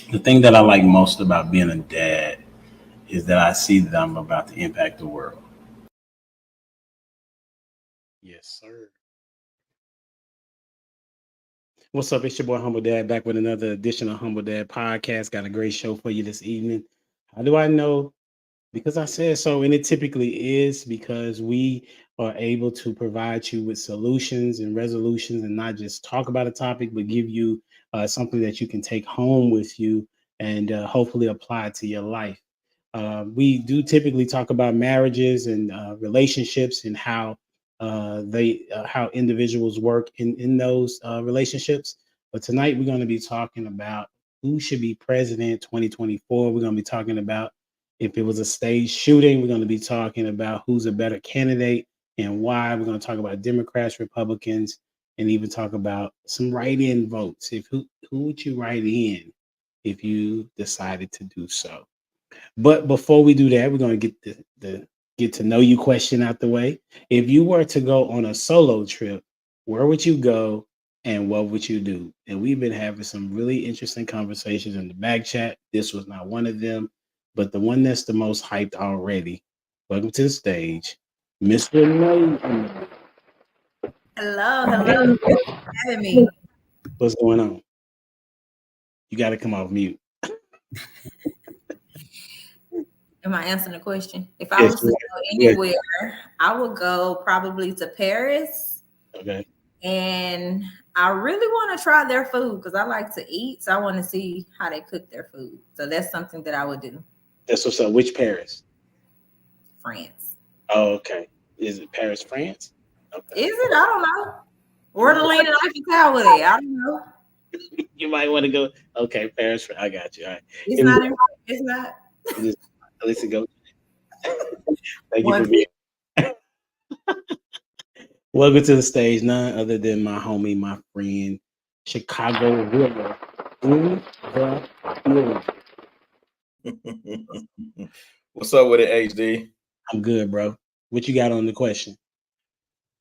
The thing that I like most about being a dad is that I see that I'm about to impact the world. Yes, sir. What's up? It's your boy Humble Dad back with another edition of Humble Dad Podcast. Got a great show for you this evening. How do I know? Because I said so, and it typically is because we are able to provide you with solutions and resolutions and not just talk about a topic, but give you something that you can take home with you and hopefully apply to your life. We do typically talk about marriages and relationships and how individuals work in those relationships. But tonight we're going to be talking about who should be president 2024. We're going to be talking about if it was a stage shooting. We're going to be talking about who's a better candidate and why. We're going to talk about Democrats, Republicans, and even talk about some write-in votes. If who would you write in if you decided to do so? But before we do that, we're going to get the get to know you question out the way. If you were to go on a solo trip, where would you go and what would you do? And we've been having some really interesting conversations in the back chat. This was not one of them, but the one that's the most hyped already. Welcome to the stage, Mr. No. Hello, hello. Thank you for having me. What's going on? You got to come off mute. Am I answering the question? If I Yes, was to you go are. Yes. anywhere, I would go probably to Paris. Okay. And I really want to try their food because I like to eat. So I want to see how they cook their food. So that's something that I would do. That's what's up. Which Paris? France. Oh, okay. Is it Paris, France? Okay. Is it? I don't know. Or the Leaning Eiffel Tower there. I don't know. You might want to go. Okay, Paris. I got you. All right. It's not in. It's not. At least go. Thank you One for being. Welcome to the stage. None other than my homie, my friend, Chicago River. What's up with it, HD? I'm good, bro. What you got on the question?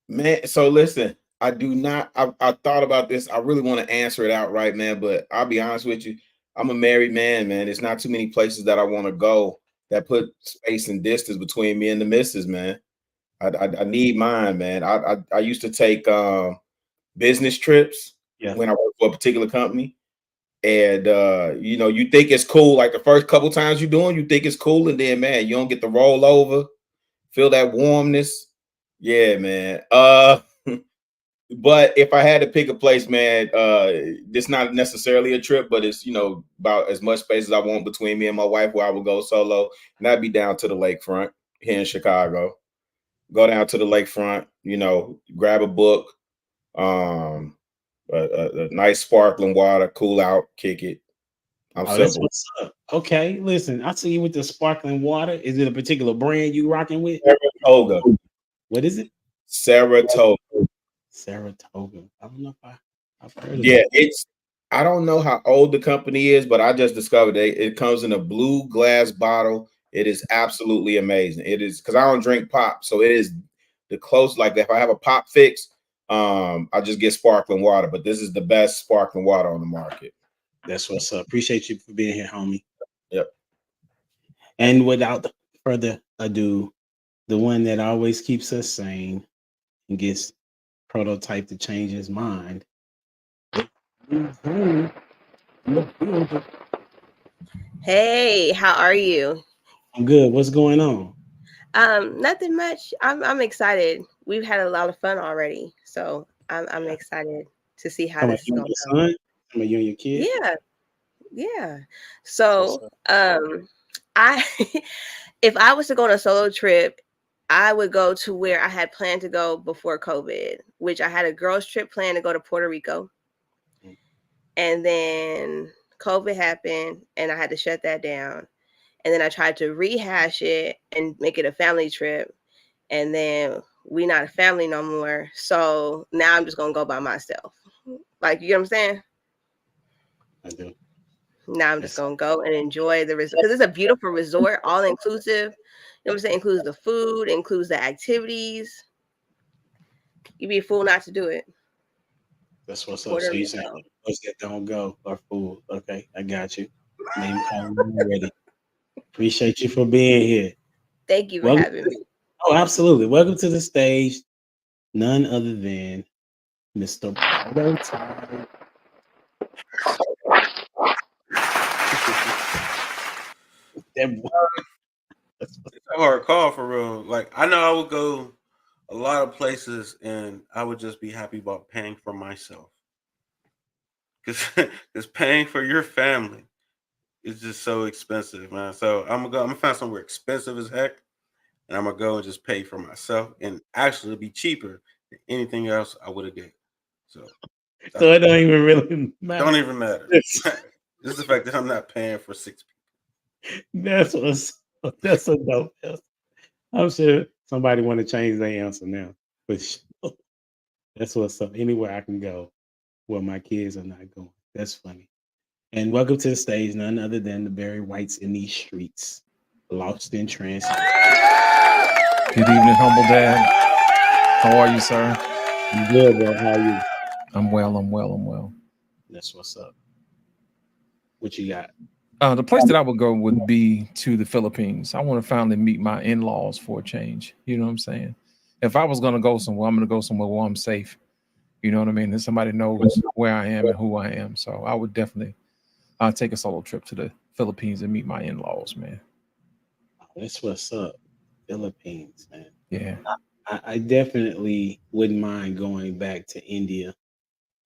Man, so listen, I do not, I thought about this. I really want to answer it outright, man, but I'll be honest with you. I'm a married man, man. There's not too many places that I want to go that put space and distance between me and the missus, man. I need mine, man. I used to take business trips when I worked for a particular company. And you think it's cool, like the first couple times you're doing, you think it's cool, and then man, you don't get the rollover, feel that warmness. Yeah, man. But if I had to pick a place, man, it's not necessarily a trip, but it's about as much space as I want between me and my wife where I would go solo, and I'd be down to the lakefront here in Chicago. Go down to the lakefront, grab a book, a nice sparkling water, cool out, kick it. I'm That's simple. what's up. Okay, listen, I see you with the sparkling water. Is it a particular brand you rocking with? Saratoga. What is it? Saratoga. Saratoga. I don't know if I've heard of Yeah, it. I don't know how old the company is, but I just discovered it comes in a blue glass bottle. It is absolutely amazing. It is because I don't drink pop, so it is the close. Like if I have a pop fix, I just get sparkling water. But this is the best sparkling water on the market. That's what's up. Appreciate you for being here, homie. Yep. And without further ado, the one that always keeps us sane and gets Prototype to change his mind. Hey, how are you? I'm good. What's going on? Nothing much. I'm excited. We've had a lot of fun already, so I'm excited to see how this is going to go. Some of you and your kids. Yeah. So, I if I was to go on a solo trip, I would go to where I had planned to go before COVID, which I had a girls' trip planned to go to Puerto Rico, and then COVID happened, and I had to shut that down. And then I tried to rehash it and make it a family trip. And then we not a family no more. So now I'm just going to go by myself. Like, you know what I'm saying? I do. Now I'm just going to go and enjoy the resort. Because it's a beautiful resort, all inclusive. You know what I'm saying? Includes the food, includes the activities. You'd be a fool not to do it. That's what's up. So you saying those that don't go are fools. Okay, I got you. Name calling already. Appreciate you for being here. Thank you for Welcome having me. Oh, absolutely. Welcome to the stage. None other than Mr. Prototype. That boy- It's a hard call for real. Like I know I would go a lot of places and I would just be happy about paying for myself. Because paying for your family is just so expensive, man. So I'm gonna find somewhere expensive as heck and I'm gonna go and just pay for myself and actually be cheaper than anything else I would have did. So So it don't even really matter. don't even matter. This is the fact that I'm not paying for 6 people. That's a dope answer. I'm sure somebody want to change their answer now. But that's what's up. Anywhere I can go where my kids are not going. That's funny. And welcome to the stage, none other than the Barry Whites in these streets. Lost in translation. Good evening, humble dad. How are you, sir? I'm good, bro. How are you? I'm well. That's what's up. What you got? The place that I would go would be to the Philippines. I want to finally meet my in-laws for a change. You know what I'm saying? If I was going to go somewhere, I'm going to go somewhere where I'm safe. You know what I mean? And somebody knows where I am and who I am. So I would definitely take a solo trip to the Philippines and meet my in-laws, man. That's what's up. Philippines, man. Yeah. I definitely wouldn't mind going back to India.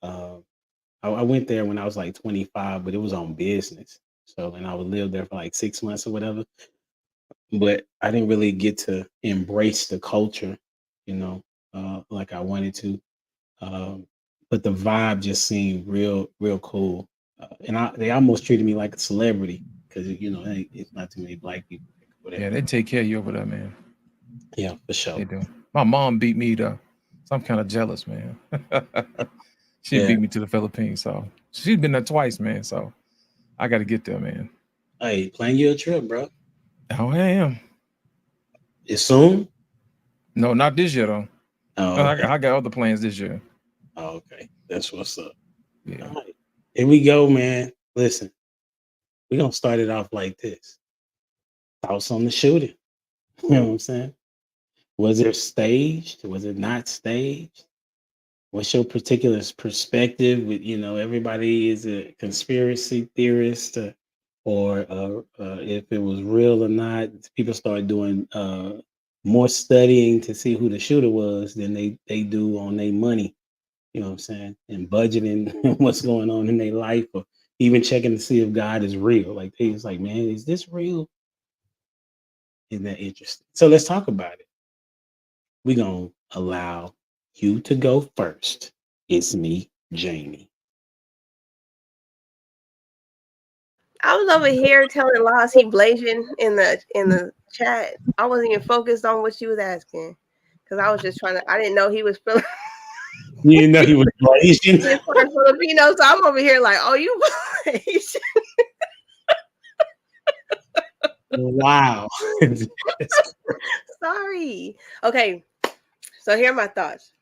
I went there when I was like 25, but it was on business. So, and I would live there for like 6 months or whatever. But I didn't really get to embrace the culture, like I wanted to. But the vibe just seemed real cool. And they almost treated me like a celebrity because, it's not too many black people. Whatever. Yeah, they take care of you over there, man. Yeah, for sure. They do. My mom beat me to, so I'm kind of jealous, man. She Yeah. beat me to the Philippines, so she's been there twice, man. So I got to get there, man. Hey, plan you a trip, bro. Oh, I am. It's soon? No, not this year though. Oh, okay. I got other plans this year. Oh, okay. That's what's up. Yeah. All right. Here we go, man. Listen, we're going to start it off like this. Thoughts on the shooting? You know what I'm saying? Was it staged? Was it not staged? What's your particular perspective? With everybody is a conspiracy theorist, or if it was real or not. People start doing more studying to see who the shooter was than they do on their money. You know what I'm saying? And budgeting what's going on in their life, or even checking to see if God is real. Like they just like, man, is this real? Isn't that interesting? So let's talk about it. We're gonna allow you to go first. It's me, Jamie. I was over here telling Lassie Blasian in the chat. I wasn't even focused on what she was asking because I was just trying to. I didn't know he was feeling. You didn't know he was Malaysian. He's part Filipino, so I'm over here like, oh, you Malaysian. Wow. Sorry. Okay. So here are my thoughts.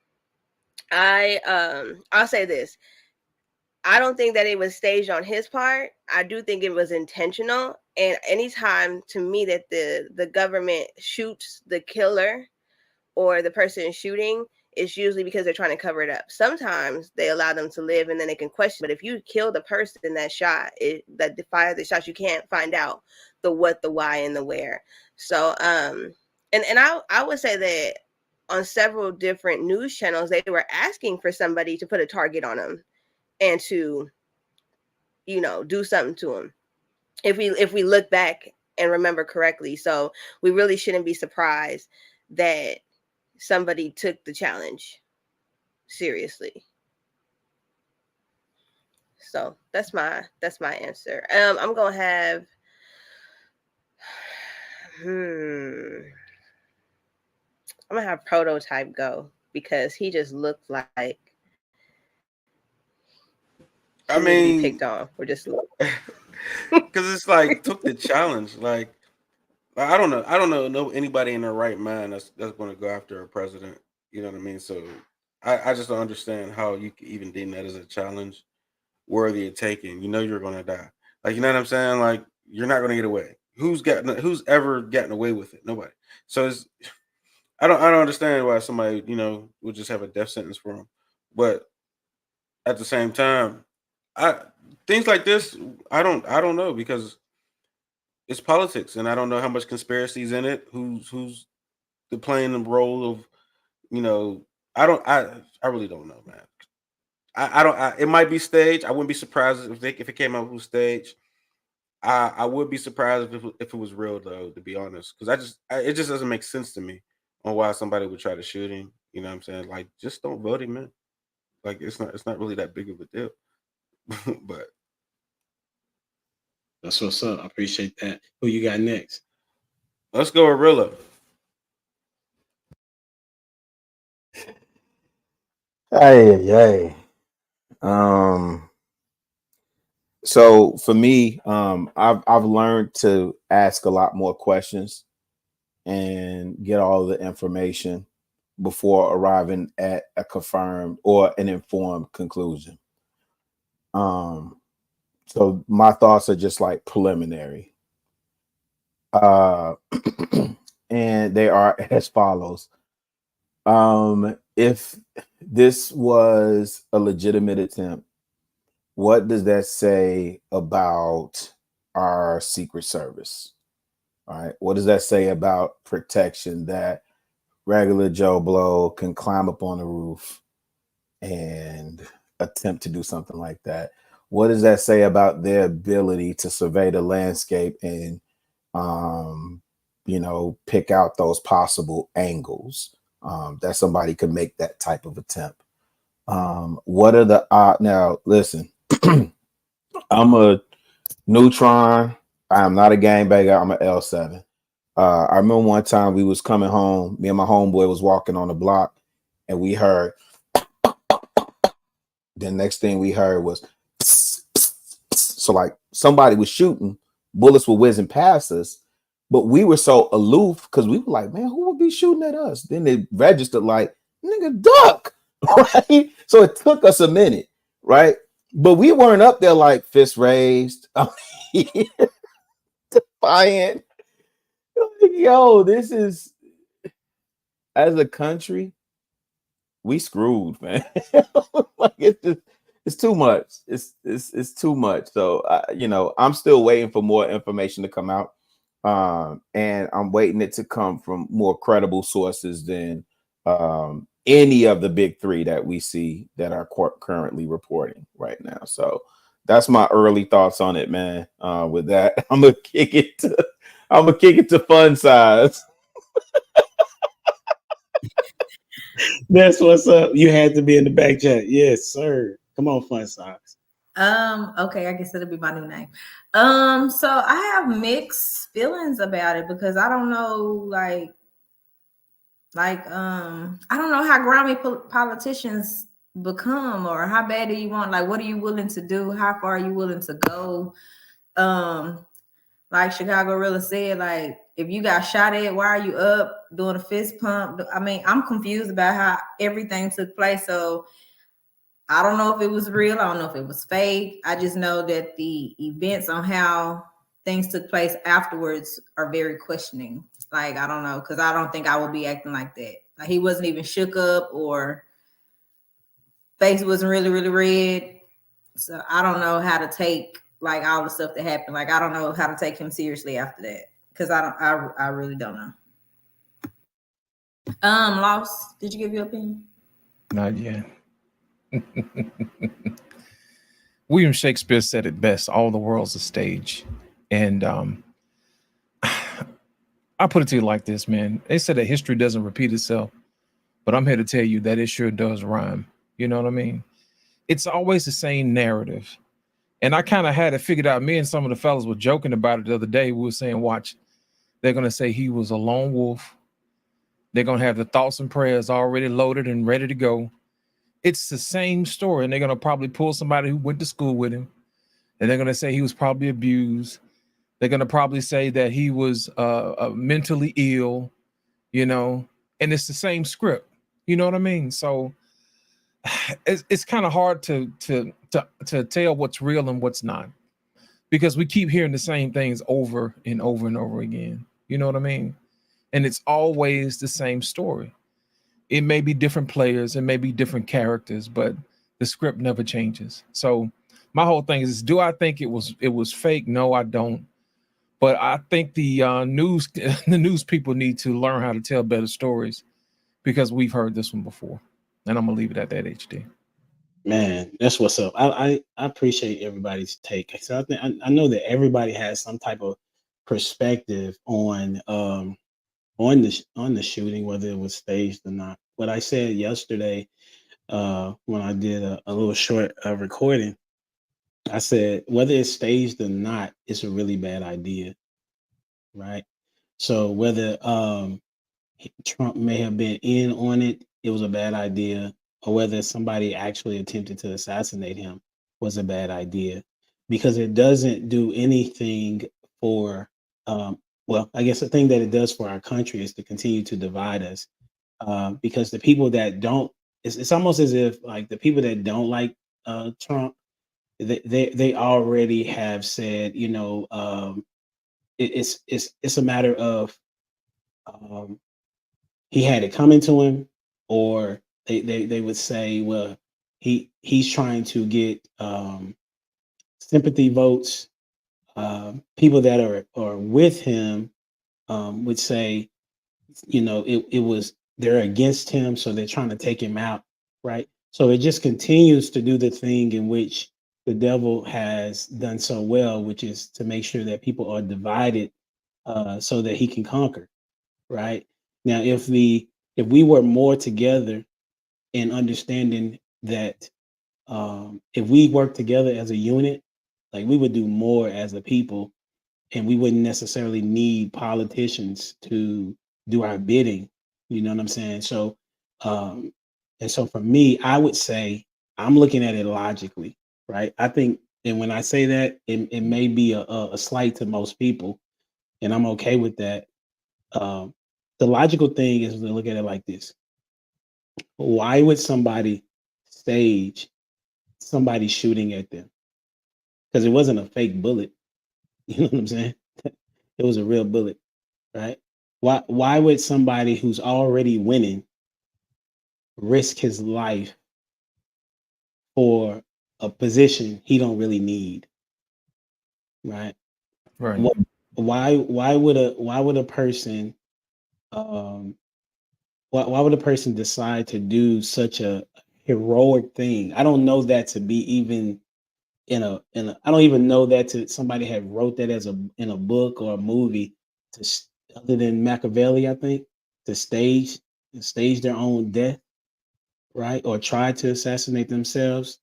I'll say this. I don't think that it was staged on his part. I do think it was intentional. And anytime to me that the government shoots the killer or the person shooting, it's usually because they're trying to cover it up. Sometimes they allow them to live and then they can question. But if you kill the person that shot, that fired the shots, you can't find out the what, the why, and the where. So and I would say that on several different news channels, they were asking for somebody to put a target on them and to, do something to them. If we look back and remember correctly. So we really shouldn't be surprised that somebody took the challenge seriously. So that's my answer. I'm gonna have I'm gonna have Prototype go because he just looked like I mean, picked on. We're just because it's like took the challenge. Like I don't know anybody in their right mind that's going to go after a president. You know what I mean? So I just don't understand how you could even deem that as a challenge worthy of taking. You know you're going to die. Like, you know what I'm saying? Like, you're not going to get away. Who's ever gotten away with it? Nobody. So I don't understand why somebody, would just have a death sentence for them. But at the same time, things like this, I don't know, because it's politics, and I don't know how much conspiracy is in it. Who's playing the role of, I really don't know, man. I don't. It might be staged. I wouldn't be surprised if it came out with stage. I would be surprised if it was real, though, to be honest, because it just doesn't make sense to me on why somebody would try to shoot him. You know what I'm saying? Like, just don't vote him in. Like, it's not really that big of a deal. But That's what's up. I appreciate that. Who you got next? let's go with Rilla. Hey. So for me, I've learned to ask a lot more questions and get all the information before arriving at a confirmed or an informed conclusion. So my thoughts are just like preliminary. And they are as follows. If this was a legitimate attempt, what does that say about our Secret Service? All right. What does that say about protection that regular Joe Blow can climb up on the roof and attempt to do something like that? What does that say about their ability to survey the landscape and, pick out those possible angles that somebody could make that type of attempt? What are the now? Listen, I'm a neutron. I am not a gangbanger. I'm an L7. I remember one time we was coming home. Me and my homeboy was walking on the block, and we heard. The next thing we heard was, so like somebody was shooting. Bullets were whizzing past us, but we were so aloof because we were like, man, who would be shooting at us? Then they registered like, nigga, duck, right? So it took us a minute, right? But we weren't up there like fist raised, defiant. Yo, this is, as a country, we screwed, man. Like it's too much. It's too much. So I'm still waiting for more information to come out, and I'm waiting it to come from more credible sources than any of the big three that we see that are currently reporting right now. So that's my early thoughts on it, man. With that, I'm gonna kick it to fun size. That's what's up. You had to be in the back chat. Yes, sir. Come on, Fun Socks. Okay, I guess it'll be my new name. So I have mixed feelings about it because I don't know, I don't know how grimy politicians become, or how bad do you want? Like, what are you willing to do? How far are you willing to go? Like Chicago Rilla said, like, if you got shot at, why are you up doing a fist pump? I mean, I'm confused about how everything took place. So I don't know if it was real. I don't know if it was fake. I just know that the events on how things took place afterwards are very questioning. Like, I don't know, because I don't think I would be acting like that. Like, he wasn't even shook up, or face wasn't really, really red. So I don't know how to take like all the stuff that happened. Like, I don't know how to take him seriously after that, because I really don't know. Loss, did you give your opinion? Not yet. William Shakespeare said it best: all the world's a stage. And I put it to you like this, man. They said that history doesn't repeat itself, but I'm here to tell you that it sure does rhyme. You know what I mean? It's always the same narrative. And I kind of had it figured out. Me and some of the fellas were joking about it the other day. We were saying, watch, they're going to say he was a lone wolf. They're going to have the thoughts and prayers already loaded and ready to go. It's the same story. And they're going to probably pull somebody who went to school with him. And they're going to say he was probably abused. They're going to probably say that he was mentally ill, and it's the same script. You know what I mean? So it's kind of hard to tell what's real and what's not. because we keep hearing the same things over and over and over again. You know what I mean? And it's always the same story. It may be different players, it may be different characters, but the script never changes. So my whole thing is, do I think it was fake? No, I don't. But I think the news people need to learn how to tell better stories, because we've heard this one before. And I'm gonna leave it at that, HD. Man, that's what's up. I appreciate everybody's take. So I know that everybody has some type of perspective on the shooting, whether it was staged or not. What I said yesterday, when I did a little short recording, I said whether it's staged or not, it's a really bad idea, right? So whether Trump may have been in on it, it was a bad idea, or whether somebody actually attempted to assassinate him was a bad idea, because it doesn't do anything for, well, I guess the thing that it does for our country is to continue to divide us, because the people that don't, it's almost as if like the people that don't like Trump, they already have said, you know, it's a matter of he had it coming to him, or they would say, well, he's trying to get sympathy votes. People that are with him would say, you know, it was, they're against him, so they're trying to take him out, right? So it just continues to do the thing in which the devil has done so well, which is to make sure that people are divided so that he can conquer, right? Now, if we were more together in understanding that if we work together as a unit, like we would do more as a people, and we wouldn't necessarily need politicians to do our bidding. You know what I'm saying? So, and so for me, I would say I'm looking at it logically, right? I think, and when I say that, it may be a slight to most people, and I'm okay with that. The logical thing is to look at it like this: why would somebody stage somebody shooting at them? Because it wasn't a fake bullet. You know what I'm saying? It was a real bullet, right? Why would somebody who's already winning risk his life for a position he don't really need, right? Right. Why would a person why would a person decide to do such a heroic thing? I don't know that to be even I don't even know that to somebody had wrote that as in a book or a movie other than Machiavelli, I think, to stage their own death, right? Or try to assassinate themselves.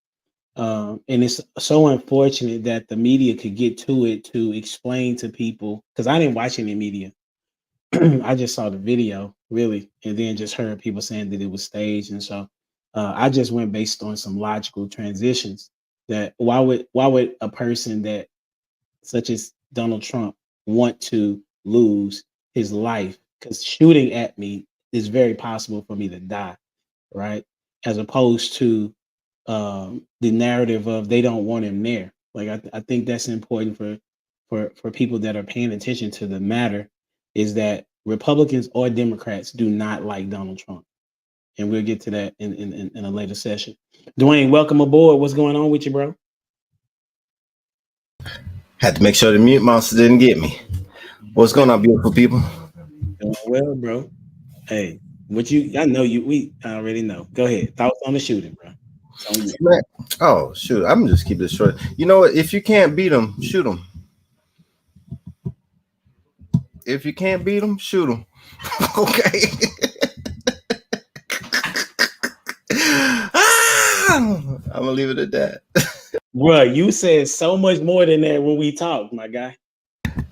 And it's so unfortunate that the media could get to it to explain to people, because I didn't watch any media. I just saw the video, really, and then just heard people saying that it was staged. And so I just went based on some logical transitions, that why would a person that such as Donald Trump want to lose his life? Because shooting at me is very possible for me to die, right? As opposed to the narrative of they don't want him there. Like I think that's important for people that are paying attention to the matter, is that Republicans or Democrats do not like Donald Trump. And we'll get to that in a later session. Dwayne, welcome aboard. What's going on with you, bro? Had to make sure the mute monster didn't get me. What's going on, beautiful people? Doing well, bro. Hey, I know we already know. Go ahead. Thoughts on the shooting, bro. Oh, shoot. I'm just keep this short. You know what? If you can't beat them, shoot them. If you can't beat them, shoot them. Okay. I'm gonna leave it at that. Bro, you said so much more than that when we talked, my guy.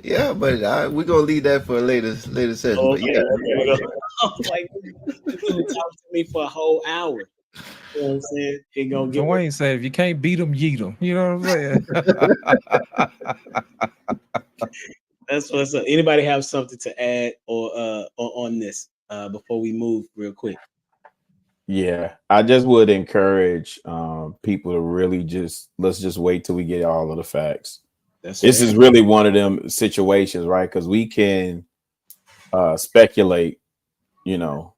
Yeah, but we're gonna leave that for a later session. Okay, yeah. okay. I was like, you talk to me for a whole hour. You know what I'm saying? It gonna get Dwayne said, if you can't beat them, yeet them. You know what I'm saying? That's what's up. Anybody have something to add or on this before we move real quick? Yeah, I just would encourage people to really let's just wait till we get all of the facts. That's This fair. is really one of them situations, right? Because we can speculate, you know,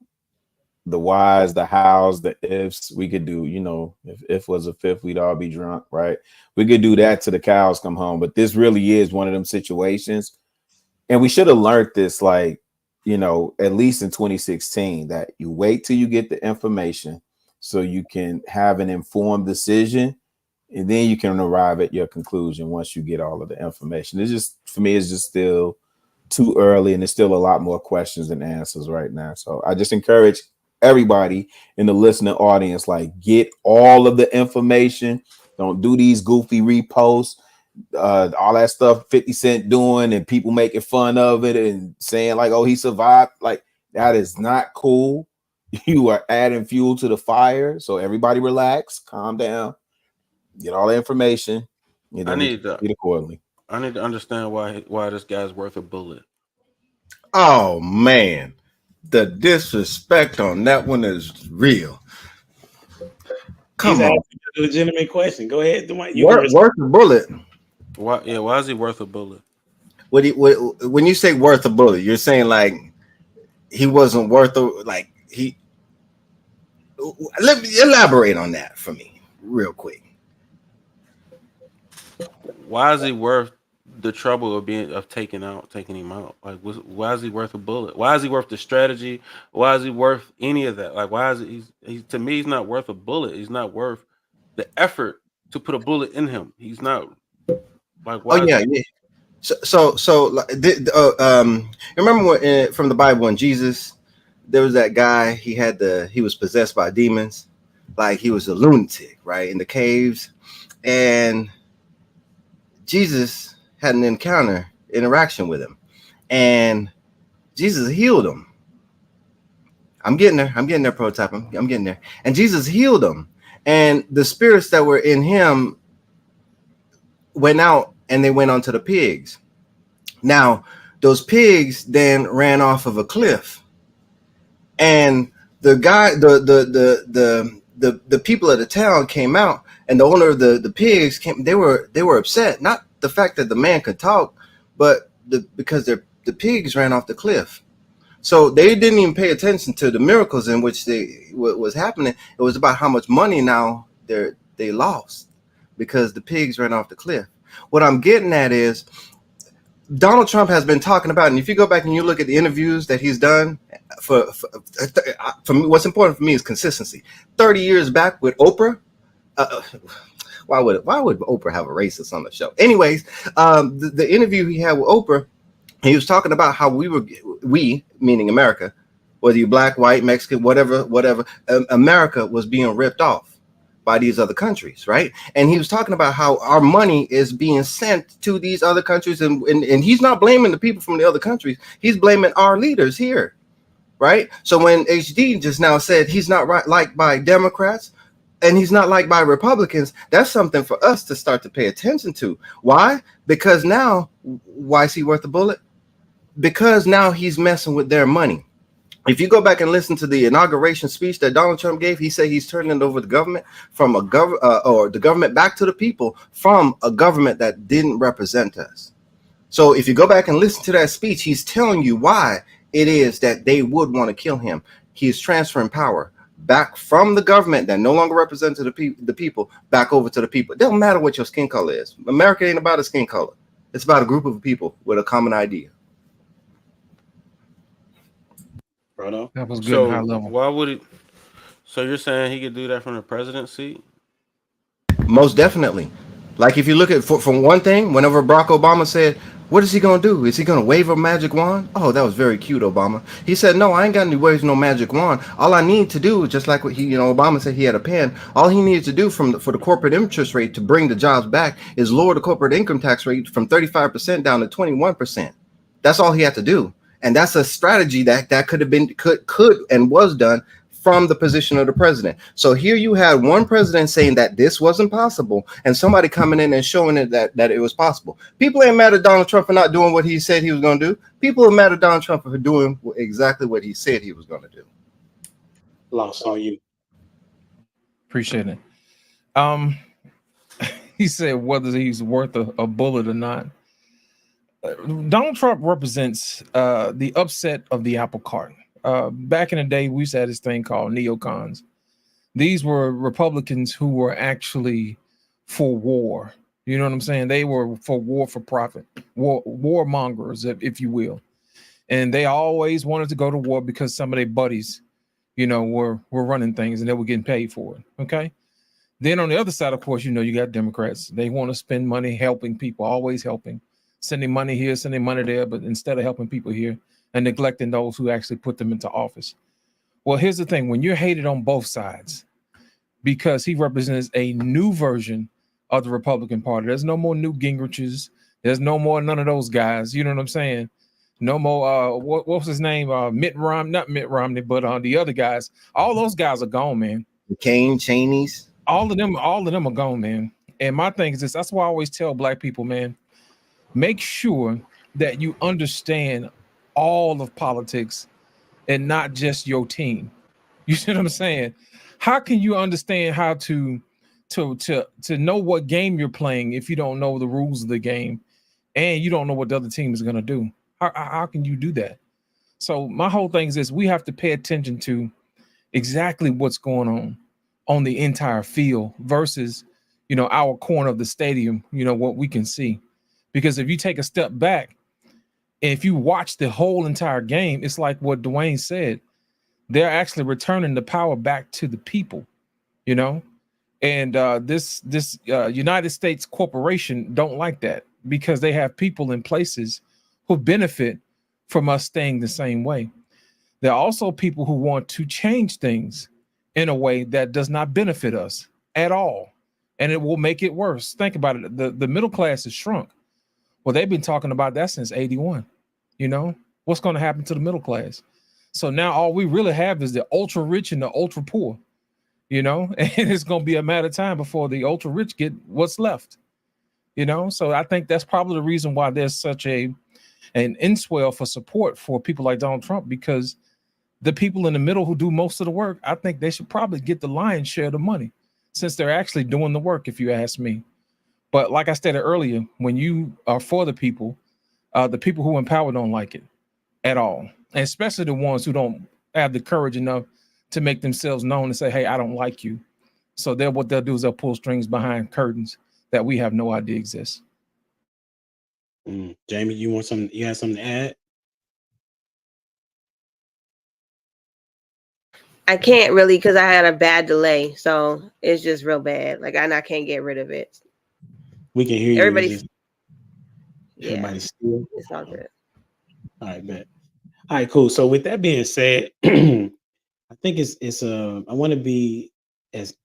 the whys, the hows, the ifs. We could do, you know, if was a fifth, we'd all be drunk, right? We could do that till the cows come home. But this really is one of them situations. And we should have learned this, like, you know, at least in 2016, that you wait till you get the information so you can have an informed decision, and then you can arrive at your conclusion once you get all of the information. It's just, for me, it's just still too early, and there's still a lot more questions than answers right now. So I just encourage everybody in the listening audience, like, get all of the information. Don't do these goofy reposts, all that stuff 50 Cent doing and people making fun of it and saying like, oh, he survived. Like, that is not cool. You are adding fuel to the fire. So everybody relax, calm down, get all the information, and then we can proceed accordingly. I need to understand why this guy's worth a bullet. Oh man, the disrespect on that one is real. Come He's on, asking a legitimate question. Go ahead, Dwight. worth a bullet. Why? Yeah, why is he worth a bullet? When you say worth a bullet, you're saying like he wasn't worth like he. Let me elaborate on that for me real quick. Why is he worth the trouble of taking him out? Like, why is he worth a bullet? Why is he worth the strategy? Why is he worth any of that? Like, why is he to me, he's not worth a bullet. He's not worth the effort to put a bullet in him. He's not like, why? Oh yeah. So remember when, from the Bible, when Jesus, there was that guy, he was possessed by demons, like he was a lunatic, right, in the caves, and Jesus had an interaction with him, and Jesus healed him. I'm getting there, prototype. I'm getting there. And Jesus healed him, and the spirits that were in him went out and they went onto the pigs. Now, those pigs then ran off of a cliff, and the guy, the people of the town came out, and the owner of the pigs came. They were upset, not the fact that the man could talk, but because the pigs ran off the cliff. So they didn't even pay attention to the miracles in which what was happening. It was about how much money now they lost because the pigs ran off the cliff. What I'm getting at is Donald Trump has been talking about, and if you go back and you look at the interviews that he's done, for me, what's important for me is consistency. 30 years back with Oprah, why would Oprah have a racist on the show? Anyways, the interview he had with Oprah, he was talking about how we meaning America, whether you're black, white, Mexican, whatever, America was being ripped off by these other countries, right? And he was talking about how our money is being sent to these other countries, and he's not blaming the people from the other countries. He's blaming our leaders here, right? So when HD just now said he's not liked by Democrats and he's not liked by Republicans, that's something for us to start to pay attention to. Why? Because now, why is he worth a bullet? Because now he's messing with their money. If you go back and listen to the inauguration speech that Donald Trump gave, he said he's turning over the government from the government back to the people from a government that didn't represent us. So if you go back and listen to that speech, he's telling you why it is that they would want to kill him. He's transferring power back from the government that no longer represents the people back over to the people. It doesn't matter what your skin color is. America ain't about a skin color. It's about a group of people with a common idea. Proto. That was good. So High level. why would it? So you're saying he could do that from the presidency? Most definitely. Like if you look at from one thing, whenever Barack Obama said, what is he going to do? Is he going to wave a magic wand? Oh, that was very cute, Obama. He said, no, I ain't got any waves, no magic wand. All I need to do, just like what Obama said he had a pen. All he needs to do for the corporate interest rate to bring the jobs back is lower the corporate income tax rate from 35% down to 21%. That's all he had to do. And that's a strategy that could have been, could and was done from the position of the president. So here you had one president saying that this wasn't possible, and somebody coming in and showing it that it was possible. People ain't mad at Donald Trump for not doing what he said he was going to do. People are mad at Donald Trump for doing exactly what he said he was going to do. Lost on you. Appreciate it. he said whether he's worth a bullet or not. Donald Trump represents the upset of the apple cart. Back in the day, we used to have this thing called neocons. These were Republicans who were actually for war. You know what I'm saying? They were for war for profit, warmongers, if you will. And they always wanted to go to war because some of their buddies, you know, were running things and they were getting paid for it. Okay. Then on the other side, of course, you know, you got Democrats. They want to spend money helping people, always helping, sending money here, sending money there, but instead of helping people here and neglecting those who actually put them into office. Well, here's the thing. When you're hated on both sides, because he represents a new version of the Republican Party, there's no more Newt Gingriches. There's no more none of those guys. You know what I'm saying? No more, what's his name? Mitt Romney, not Mitt Romney, but the other guys. All those guys are gone, man. McCain, Cheney's. All of them are gone, man. And my thing is this, that's why I always tell black people, man, make sure that you understand all of politics and not just your team. You see what I'm saying? How can you understand how to know what game you're playing if you don't know the rules of the game and you don't know what the other team is going to do? How can you do that? So my whole thing is this, we have to pay attention to exactly what's going on the entire field versus, you know, our corner of the stadium, you know, what we can see. Because if you take a step back, and if you watch the whole entire game, it's like what Dwayne said, they're actually returning the power back to the people, you know? And this United States corporation don't like that because they have people in places who benefit from us staying the same way. There are also people who want to change things in a way that does not benefit us at all. And it will make it worse. Think about it. The middle class has shrunk. Well, they've been talking about that since 81. You know, what's going to happen to the middle class? So now all we really have is the ultra rich and the ultra poor, you know, and it's going to be a matter of time before the ultra rich get what's left, you know? So I think that's probably the reason why there's such an inswell for support for people like Donald Trump, because the people in the middle who do most of the work, I think they should probably get the lion's share of the money since they're actually doing the work, if you ask me. But like I stated earlier, when you are for the people who empower don't like it at all, and especially the ones who don't have the courage enough to make themselves known and say, hey, I don't like you. So what they'll do is they'll pull strings behind curtains that we have no idea exist. Jamie, you have something to add? I can't really because I had a bad delay. So it's just real bad. Like I can't get rid of it. We can hear you. Everybody's still. It's all good. All right, bet. All right, cool. So with that being said, I think it's I want to be as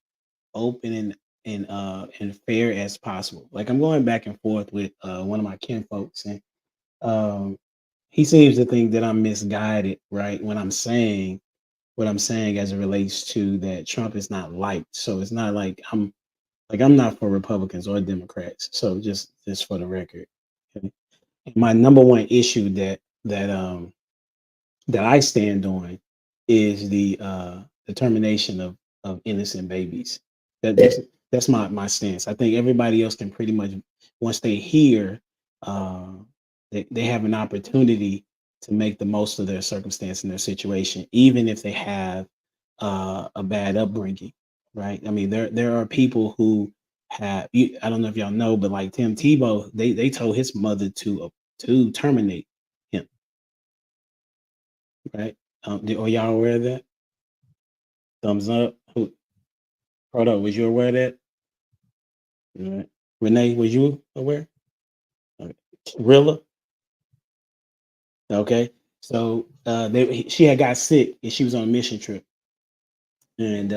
open and fair as possible. Like I'm going back and forth with one of my kinfolks, and he seems to think that I'm misguided, right? When I'm saying what I'm saying as it relates to that Trump is not liked. So it's not like I'm not for Republicans or Democrats. So just for the record. Okay? My number one issue that I stand on is the termination of innocent babies. That's my stance. I think everybody else can pretty much, once they hear, they have an opportunity to make the most of their circumstance and their situation, even if they have a bad upbringing, right? I mean, there are people who have, I don't know if y'all know, but like Tim Tebow, they told his mother to terminate him, right? Are y'all aware of that? Thumbs up. Proto, was you aware of that? All right. Renee, was you aware? Okay. Rilla? Okay. So she had got sick and she was on a mission trip. And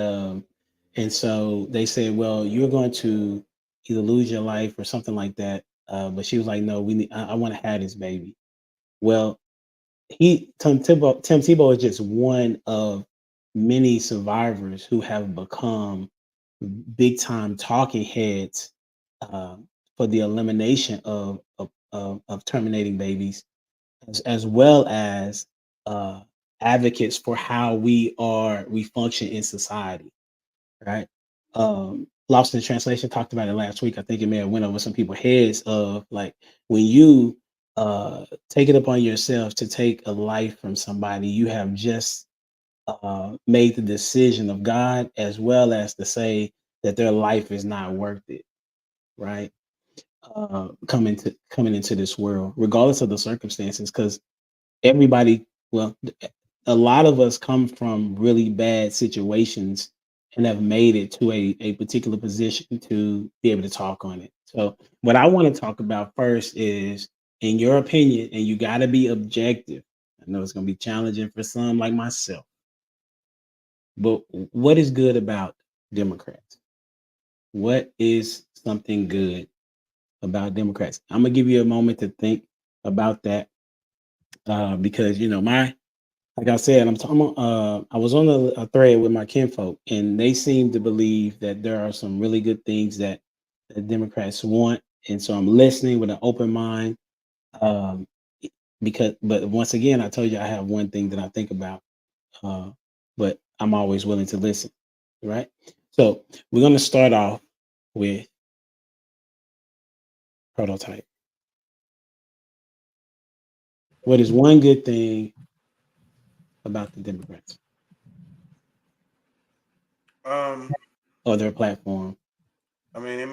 so they said, well, you're going to either lose your life or something like that. But she was like, no, I want to have this baby. Well, Tim Tebow is just one of many survivors who have become big time talking heads for the elimination of terminating babies, as well as advocates for how we function in society, right? Lost in Translation talked about it last week. I think it may have went over some people's heads of like when you take it upon yourself to take a life from somebody, you have just made the decision of God, as well as to say that their life is not worth it, right? Coming into this world, regardless of the circumstances, because everybody, well, a lot of us come from really bad situations and have made it to a particular position to be able to talk on it. So what I want to talk about first is, in your opinion, and you got to be objective. I know it's going to be challenging for some like myself, but what is good about Democrats? What is something good about Democrats? I'm going to give you a moment to think about that because, you know, like I said, I was on a thread with my kinfolk, and they seem to believe that there are some really good things that the Democrats want, and so I'm listening with an open mind. But once again, I told you I have one thing that I think about, but I'm always willing to listen, right? So we're going to start off with Prototype. What is one good thing about the Democrats or their platform? I mean, they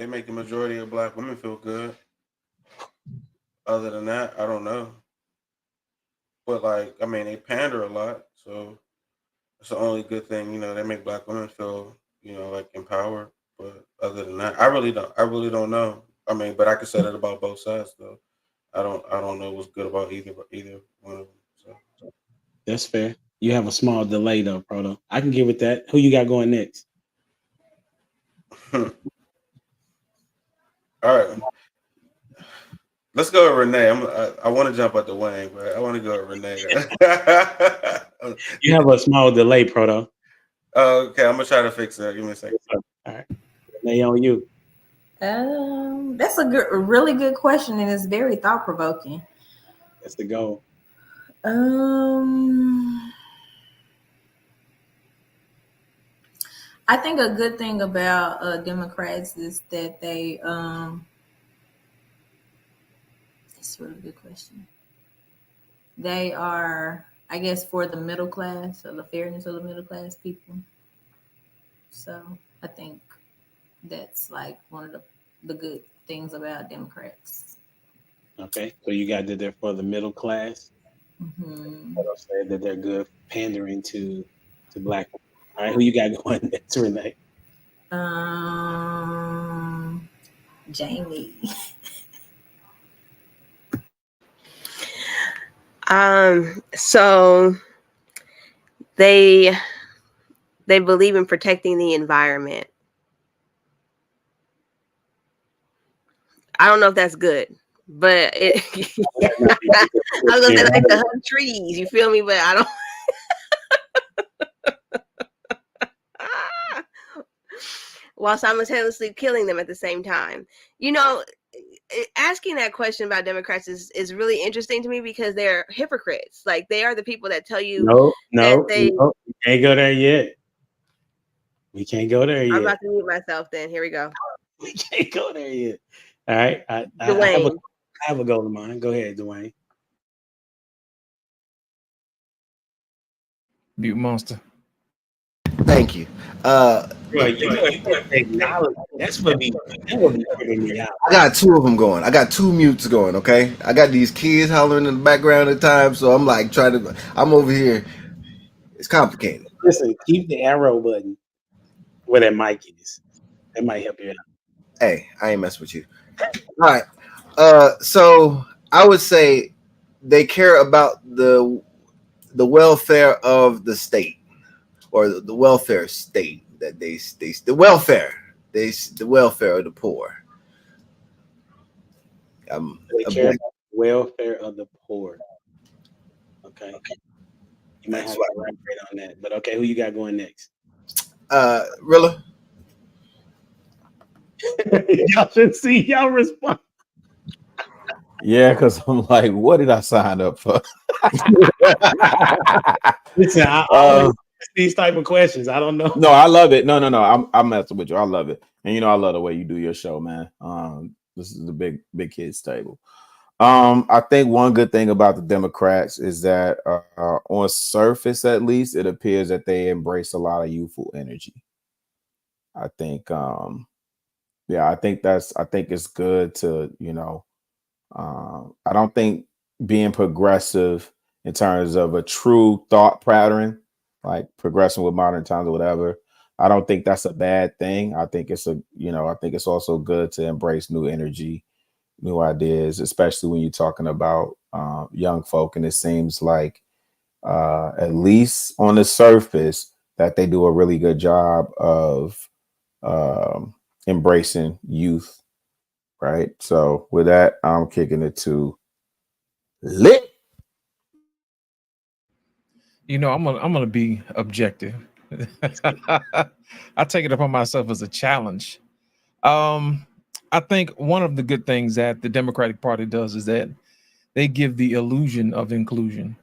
make the majority of Black women feel good. Other than that, I don't know. But like, I mean, they pander a lot, so it's the only good thing. You know, they make Black women feel, you know, like empowered. But other than that, I really don't know. I mean, but I can say that about both sides, though. I don't know what's good about either one of them. So. That's fair. You have a small delay though, Proto. I can get with that. Who you got going next? All right. Let's go with Renee. I want to jump at Dwayne, but I want to go with Renee. You have a small delay, Proto. Okay, I'm gonna try to fix that. Give me a second. All right, Renee, on you. That's a really good question, and it's very thought provoking. That's the goal. I think a good thing about Democrats is that they that's a really good question. They are, I guess, for the middle class, or the fairness of the middle class people. So I think that's like one of the good things about Democrats. Okay, so you got that they're for the middle class. Mm-hmm. I'll say that they're good pandering to Black people. All right, who you got going next, Renee? Jamie. So they believe in protecting the environment. I don't know if that's good, but I was gonna say like the hug trees, you feel me? But I don't. While simultaneously killing them at the same time. You know, asking that question about Democrats is really interesting to me because they're hypocrites. Like they are the people that tell you No, we can't go there yet. We can't go there yet. I'm about to mute myself then. Here we go. We can't go there yet. All right. I have a goal of mine. Go ahead, Dwayne. Mute monster. Thank you. That's what be putting me out. I got two of them going. I got two mutes going. Okay, I got these kids hollering in the background at times, so I'm like I'm over here. It's complicated. Listen, keep the arrow button where that mic is. That might help you out. Hey, I ain't mess with you. All right. So I would say they care about the welfare of the state, or the welfare state, that the welfare of the poor. They care about the welfare of the poor. Okay. You might have to elaborate on that, but okay, who you got going next? Rilla. Y'all should see y'all respond. Yeah, because I'm like, what did I sign up for? Listen, these type of questions. I don't know. No, I love it. No. I'm messing with you. I love it. And I love the way you do your show, man. This is a big kids table. I think one good thing about the Democrats is that on surface, at least, it appears that they embrace a lot of youthful energy. I think, I think it's good to, I don't think being progressive in terms of a true thought pattern, like progressing with modern times or whatever, I don't think that's a bad thing. I think it's I think it's also good to embrace new energy, new ideas, especially when you're talking about young folk. And it seems like, at least on the surface, that they do a really good job of embracing youth. Right. So with that, I'm kicking it to Lit. I'm gonna be objective. I take it upon myself as a challenge. I think one of the good things that the Democratic Party does is that they give the illusion of inclusion.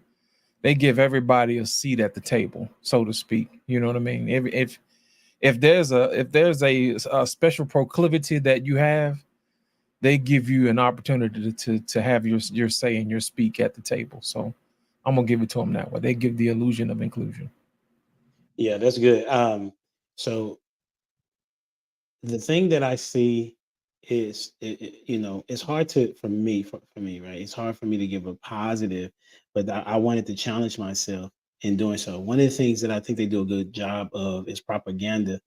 They give everybody a seat at the table, so to speak. You know what I mean? If there's a special proclivity that you have, they give you an opportunity to have your say and your speak at the table. So I'm gonna give it to them that way. They give the illusion of inclusion. Yeah, that's good. So the thing that I see is, it's hard for me, right? It's hard for me to give a positive, but I wanted to challenge myself in doing so. One of the things that I think they do a good job of is propaganda.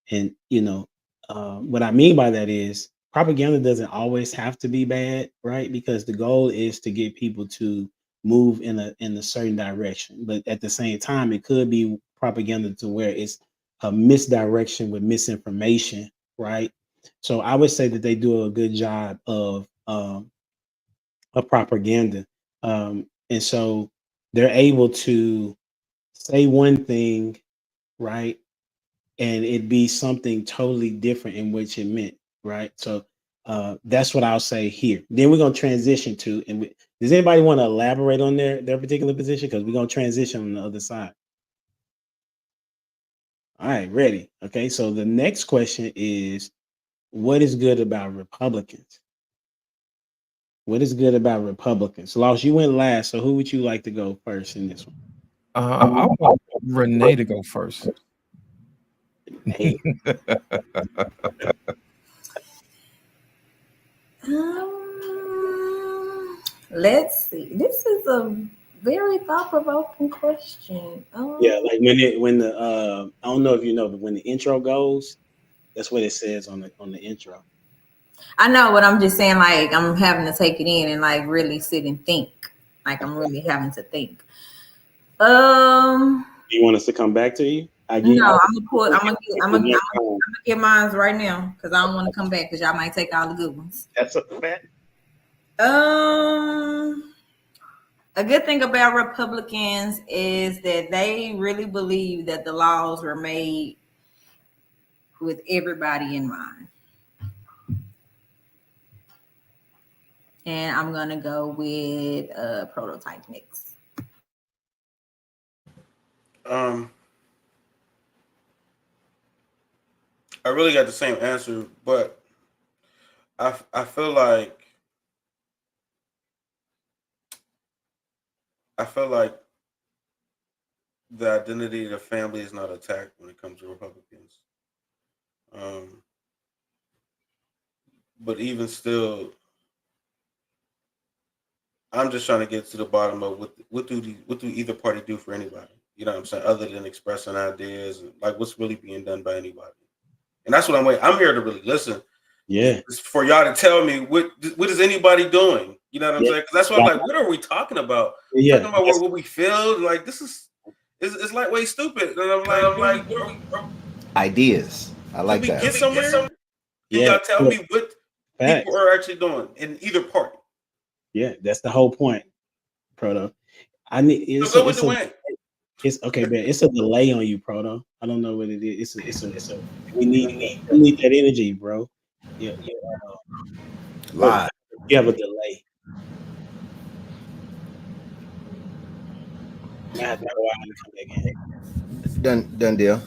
And, what I mean by that is propaganda doesn't always have to be bad, right? Because the goal is to get people to move in a certain direction. But at the same time, it could be propaganda to where it's a misdirection with misinformation, right? So I would say that they do a good job of propaganda. And so they're able to say one thing, right? And it be something totally different in which it meant, right? So that's what I'll say here. Then we're gonna transition to, does anybody want to elaborate on their particular position? Because we're gonna transition on the other side. All right, ready. Okay, so the next question is, what is good about Republicans? What is good about Republicans? Lost, you went last, so who would you like to go first in this one? I want Renee to go first. Hey. Let's see. This is a very thought-provoking question. Yeah, like when the I don't know if you know, but when the intro goes, that's what it says on the intro. I know, but I'm just saying, like, I'm having to take it in and like really sit and think. Like, I'm really having to think. You want us to come back to you? I'm gonna get mine right now because I don't want to come back because y'all might take all the good ones. That's a fact. A good thing about Republicans is that they really believe that the laws were made with everybody in mind. And I'm gonna go with Prototype Mix. I really got the same answer, but I feel like the identity of the family is not attacked when it comes to Republicans. But even still, I'm just trying to get to the bottom of what do either party do for anybody? You know what I'm saying? Other than expressing ideas, like what's really being done by anybody. And that's what I'm waiting. I'm here to really listen. Yeah. It's for y'all to tell me what is anybody doing? You know what I'm saying? Because that's why I'm like, what are we talking about? Yeah. Talking about what we feel like this is it's lightweight stupid. And I'm like, ideas. I like that. Get somewhere? Can y'all tell me what people are actually doing in either party? Yeah, that's the whole point, Proto. I need it's okay, man. It's a delay on you, Proto. I don't know what it is. It's a we need that energy, bro. Yeah. Live. You have a delay. I have to go out and come back in. Done deal.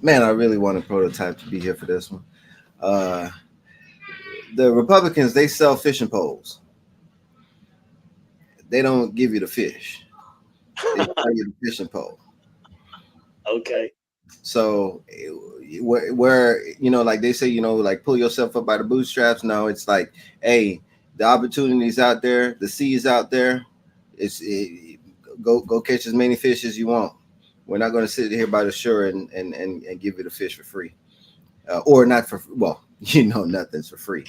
Man, I really want a prototype to be here for this one. The Republicans, they sell fishing poles. They don't give you the fish. They sell you the fishing pole. Okay. So where like they say, like pull yourself up by the bootstraps. No, it's like, hey, the opportunity's out there, the sea is out there. Go catch as many fish as you want. We're not going to sit here by the shore and give you the fish for free, or not for nothing's for free.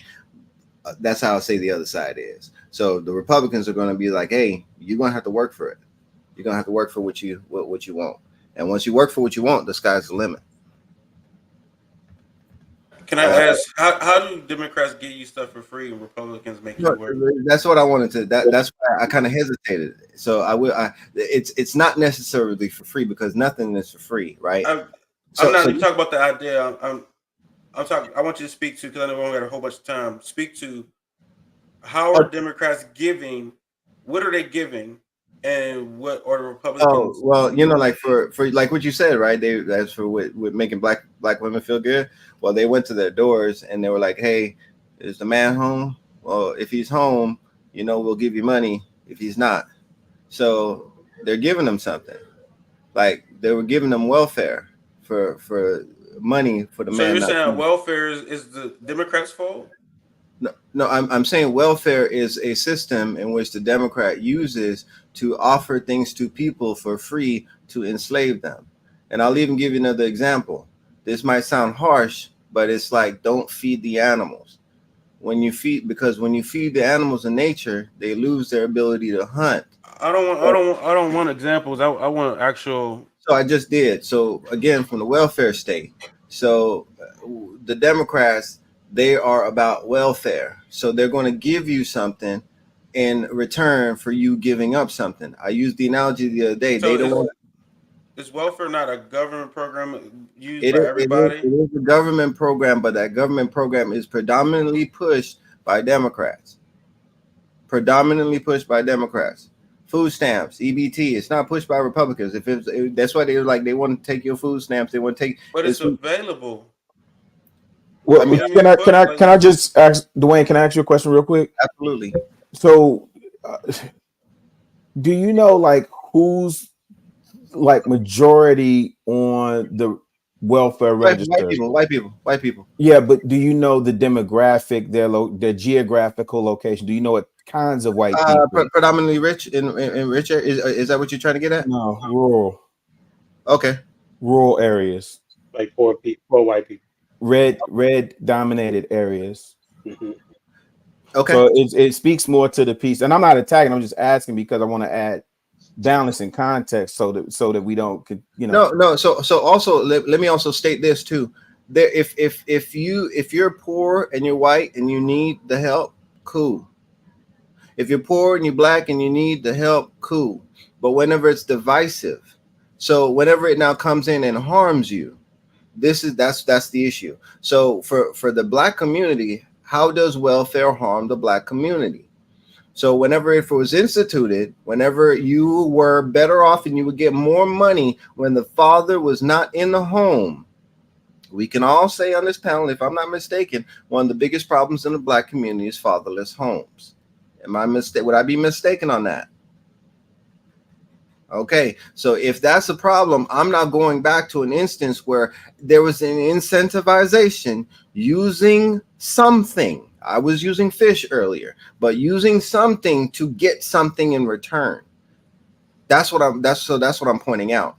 That's how I say the other side is. So the Republicans are going to be like, hey, you're going to have to work for it. You're going to have to work for what you want. And once you work for what you want, the sky's the limit. Can I ask, how do Democrats get you stuff for free and Republicans make you work? That's what I wanted to. That's why I kind of hesitated. So it's not necessarily for free because nothing is for free, right? I'm not even talking about the idea. I'm talking. I want you to speak to, because I know we only got a whole bunch of time. Speak to how are Democrats giving? What are they giving? And what are the Republicans? Oh, well, like for like what you said, right? That's for with making black women feel good. Well, they went to their doors and they were like, hey, is the man home? Well, if he's home, we'll give you money. If he's not, so they're giving them something. Like they were giving them welfare for money for the man. So you're saying welfare is the Democrats' fault? No, I'm saying welfare is a system in which the Democrat uses to offer things to people for free to enslave them. And I'll even give you another example. This might sound harsh, but it's like, don't feed the animals. Because when you feed the animals in nature, they lose their ability to hunt. I don't want examples. I want actual. So I just did. So again, from the welfare state. So the Democrats, they are about welfare. So they're going to give you something in return for you giving up something. I used the analogy the other day. So is welfare not a government program used by everybody? It is a government program, but that government program is predominantly pushed by Democrats. Food stamps, EBT, it's not pushed by Republicans. That's why they want to take your food stamps. They want to take. But it's available. Well, can I just ask Dwayne? Can I ask you a question real quick? Absolutely. So, do you know like who's like majority on the welfare register? White people. Yeah, but do you know the demographic, their geographical location? Do you know what kinds of white people? Predominantly rich in rich areas. Is that what you're trying to get at? No, rural. Okay. Rural areas. Like poor white people. Red dominated areas. Mm-hmm. Okay. So it speaks more to the piece, and I'm not attacking. I'm just asking because I want to add balance and context so that we don't, No. So also let me also state this too. There, if you're poor and you're white and you need the help, cool. If you're poor and you're black and you need the help, cool. But whenever it's divisive, so whenever it now comes in and harms you, that's the issue. So for the black community, how does welfare harm the black community? So whenever if it was instituted, whenever you were better off and you would get more money when the father was not in the home, we can all say on this panel, if I'm not mistaken, one of the biggest problems in the black community is fatherless homes. Would I be mistaken on that? Okay, so if that's a problem, I'm not going back to an instance where there was an incentivization using something. I was using fish earlier, but using something to get something in return. That's what I'm pointing out.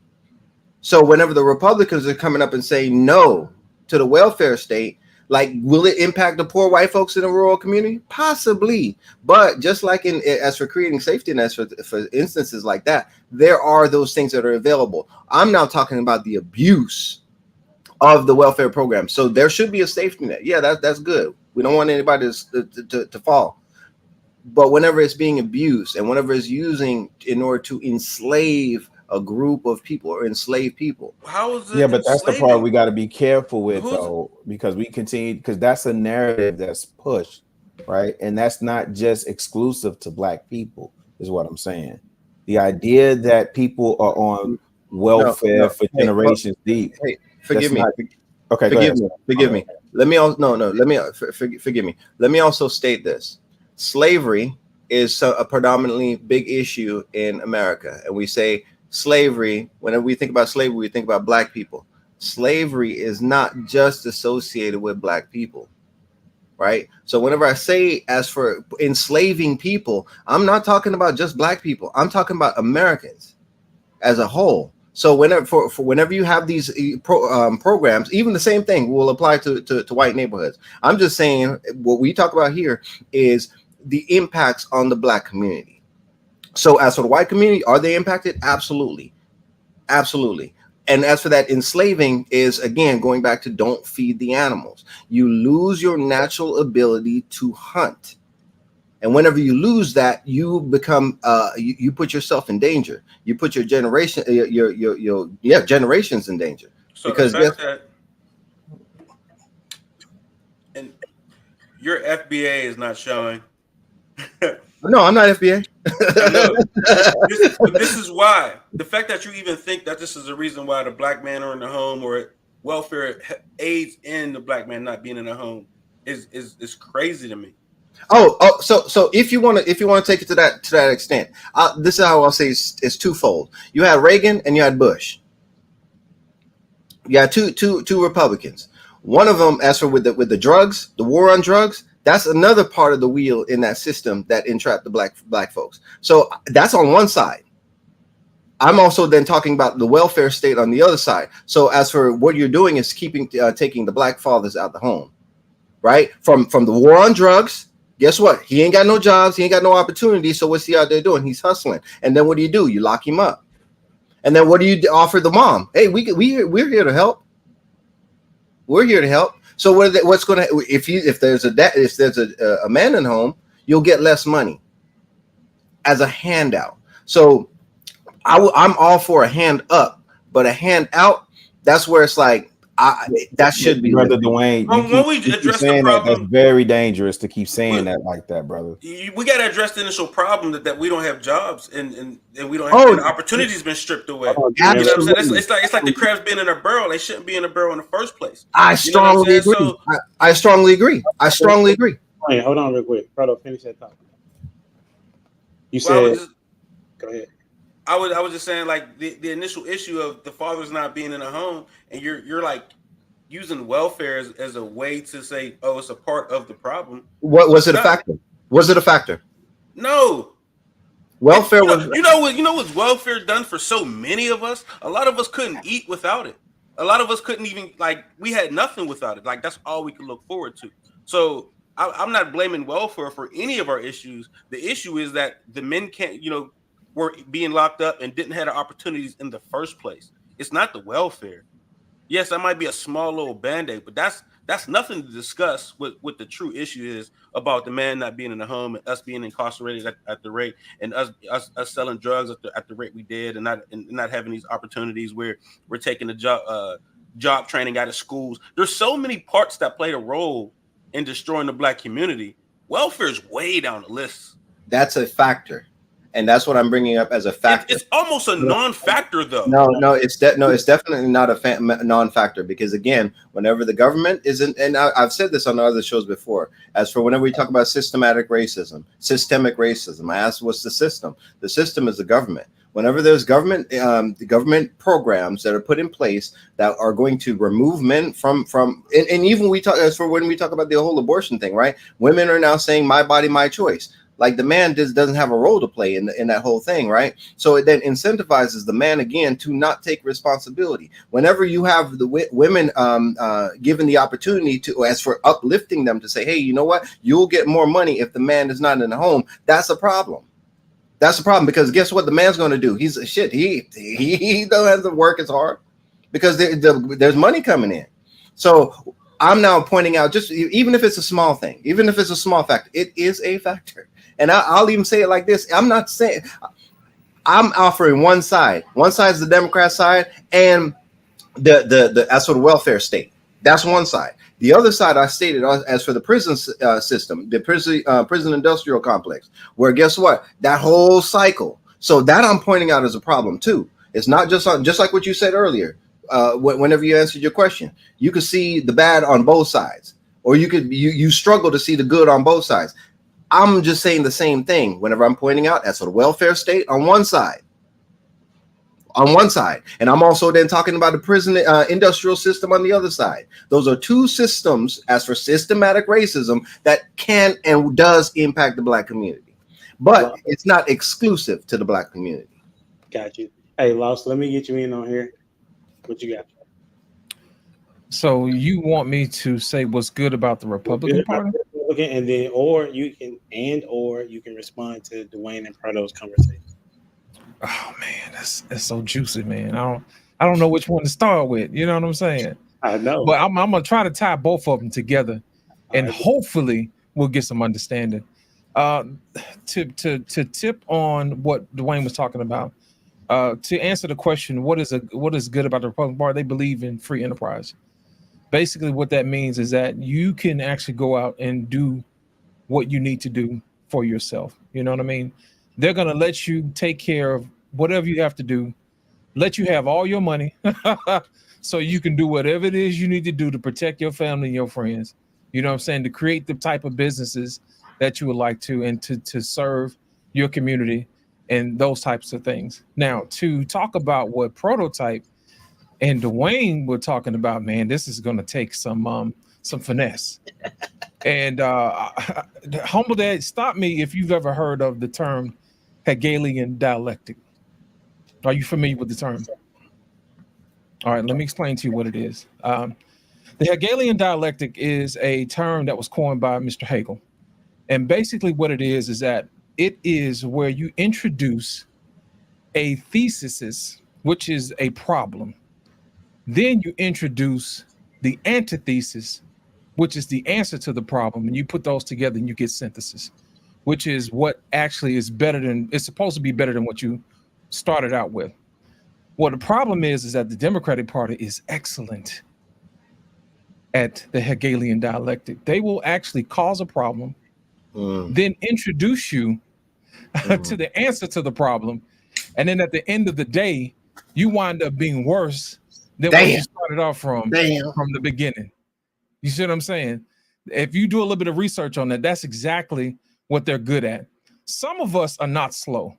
So whenever the Republicans are coming up and saying no to the welfare state, like, will it impact the poor white folks in the rural community? Possibly. But just like as for creating safety nets for instances like that, there are those things that are available. I'm now talking about the abuse of the welfare program. So there should be a safety net. Yeah, that's good. We don't want anybody to fall. But whenever it's being abused and whenever it's using in order to enslave a group of people or enslave people. How is it? Yeah, but that's the part we got to be careful with, though, because that's a narrative that's pushed, right? And that's not just exclusive to black people, is what I'm saying. The idea that people are on welfare for generations deep. Hey, forgive me. Okay, Forgive me. Let me also forgive me. Let me also state this: slavery is a predominantly big issue in America, and we say slavery. Whenever we think about slavery, we think about Black people. Slavery is not just associated with Black people, right? So whenever I say as for enslaving people, I'm not talking about just Black people. I'm talking about Americans as a whole. So whenever you have these programs, even the same thing will apply to white neighborhoods. I'm just saying what we talk about here is the impacts on the Black community. So as for the white community, are they impacted? Absolutely. Absolutely. And as for that, enslaving is, again, going back to don't feed the animals. You lose your natural ability to hunt. And whenever you lose that, you become you put yourself in danger. You put your generation, generations in danger. So because the fact that, and your FBA is not showing. No, I'm not FBA. This is why the fact that you even think that this is the reason why the Black man are in the home or welfare aids in the Black man not being in the home is crazy to me. So if you want to take it to that extent, this is how I'll say it's twofold. You had Reagan and you had Bush. You had two Republicans. One of them, as for with the drugs, the war on drugs, that's another part of the wheel in that system that entrapped the black folks. So that's on one side. I'm also then talking about the welfare state on the other side. So as for what you're doing is taking the Black fathers out the home, right? From the war on drugs. Guess what? He ain't got no jobs. He ain't got no opportunities. So what's he out there doing? He's hustling. And then what do? You lock him up. And then what do you offer the mom? Hey, we're here to help. We're here to help. So what's going to if there's a man in home, you'll get less money as a handout. So I'm all for a hand up, but a hand out, that's where it's like that should be. Brother Dwayne, when we address the problem, that's very dangerous to keep saying that like that, brother. We got to address the initial problem that we don't have jobs and we don't have and opportunities been stripped away. You know what I'm saying? It's like the crabs being in a barrel. They shouldn't be in a barrel in the first place. I strongly agree. So, I strongly agree. Wait, hold on real quick. Proto, finish that thought. You said, go ahead. I was just saying, like the initial issue of the fathers not being in a home, and you're like using welfare as a way to say, oh, it's a part of the problem. What was it a factor? Was it a factor? No. Welfare you know what's welfare done for so many of us? A lot of us couldn't eat without it. A lot of us couldn't even, like, we had nothing without it. Like, that's all we could look forward to. So I'm not blaming welfare for any of our issues. The issue is that the men can't, were being locked up and didn't have the opportunities in the first place. It's not the welfare. Yes, that might be a small little band-aid, but that's nothing to discuss what the true issue is about the man not being in the home and us being incarcerated at the rate, and us selling drugs at the rate we did, and not having these opportunities where we're taking the job training out of schools. There's so many parts that played a role in destroying the Black community. Welfare is way down the list. That's a factor. And that's what I'm bringing up as a factor. It's almost a non-factor, though. No, it's definitely not a non-factor, because again, whenever the government isn't, and I've said this on other shows before, as for whenever we talk about systemic racism, I ask, what's the system? The system is the government. Whenever there's government, the government programs that are put in place that are going to remove men from, and even we talk as for when we talk about the whole abortion thing, right? Women are now saying my body, my choice. Like the man doesn't have a role to play in that whole thing, right? So it then incentivizes the man again to not take responsibility. Whenever you have the women given the opportunity to, as for uplifting them to say, hey, you know what? You'll get more money if the man is not in the home. That's a problem. That's a problem, because guess what the man's going to do? He don't have to work as hard because there's money coming in. So I'm now pointing out, just even if it's a small thing, even if it's a small factor, it is a factor. And I'll even say it like this. I'm not saying, I'm offering one side. One side is the Democrat side, and the as for the welfare state. That's one side. The other side I stated as for the prison system, the prison industrial complex, where guess what? That whole cycle. So that I'm pointing out as a problem too. It's not just like what you said earlier. Whenever you answered your question, you could see the bad on both sides, or you struggle to see the good on both sides. I'm just saying the same thing whenever I'm pointing out that's a welfare state on one side. And I'm also then talking about the prison industrial system on the other side. Those are two systems, as for systematic racism, that can and does impact the Black community, but it's not exclusive to the Black community. Got you. Hey, Lost, let me get you in on here. What you got? So you want me to say what's good about the Republican Party? And then, or you can respond to Dwayne and Prado's conversation. Oh man, that's so juicy, man. I don't know which one to start with. You know what I'm saying? I know, but I'm gonna try to tie both of them together, and hopefully we'll get some understanding. To tip on what Dwayne was talking about, to answer the question, what is good about the Republican Party? They believe in free enterprise. Basically, what that means is that you can actually go out and do what you need to do for yourself. You know what I mean? They're going to let you take care of whatever you have to do, let you have all your money so you can do whatever it is you need to do to protect your family and your friends. You know what I'm saying? To create the type of businesses that you would like to, and to serve your community and those types of things. Now, to talk about what Prototype and Dwayne were talking about, man, this is going to take some finesse. And Humble Dad, stop me if you've ever heard of the term Hegelian dialectic. Are you familiar with the term? All right, let me explain to you what it is. The Hegelian dialectic is a term that was coined by Mr. Hegel. And basically what it is that it is where you introduce a thesis, which is a problem. Then you introduce the antithesis, which is the answer to the problem, and you put those together and you get synthesis, which is what actually is it's supposed to be better than what you started out with. Well, the problem is that the Democratic Party is excellent at the Hegelian dialectic. They will actually cause a problem, then introduce you to the answer to the problem, and then at the end of the day, you wind up being worse than what you started off from the beginning. You see what I'm saying? If you do a little bit of research on that, that's exactly what they're good at. Some of us are not slow.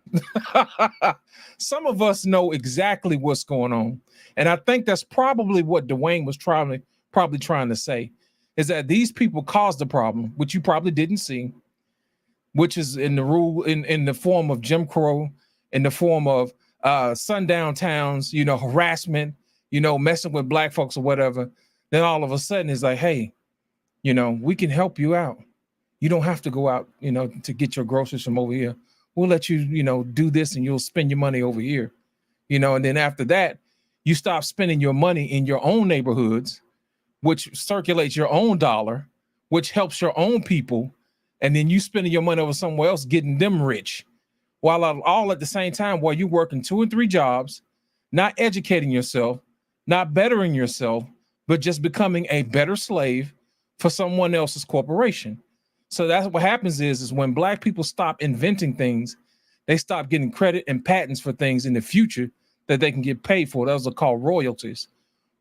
Some of us know exactly what's going on. And I think that's probably what Dwayne was probably trying to say, is that these people caused the problem, which you probably didn't see, which is in the form of Jim Crow, in the form of sundown towns, harassment, messing with Black folks or whatever. Then all of a sudden it's like, hey, we can help you out. You don't have to go out, to get your groceries from over here. We'll let you, do this and you'll spend your money over here, and then after that, you stop spending your money in your own neighborhoods, which circulates your own dollar, which helps your own people. And then you spending your money over somewhere else, getting them rich, while all at the same time, while you're working 2 and 3 jobs, not educating yourself, not bettering yourself, but just becoming a better slave for someone else's corporation. So that's what happens is when Black people stop inventing things, they stop getting credit and patents for things in the future that they can get paid for. Those are called royalties.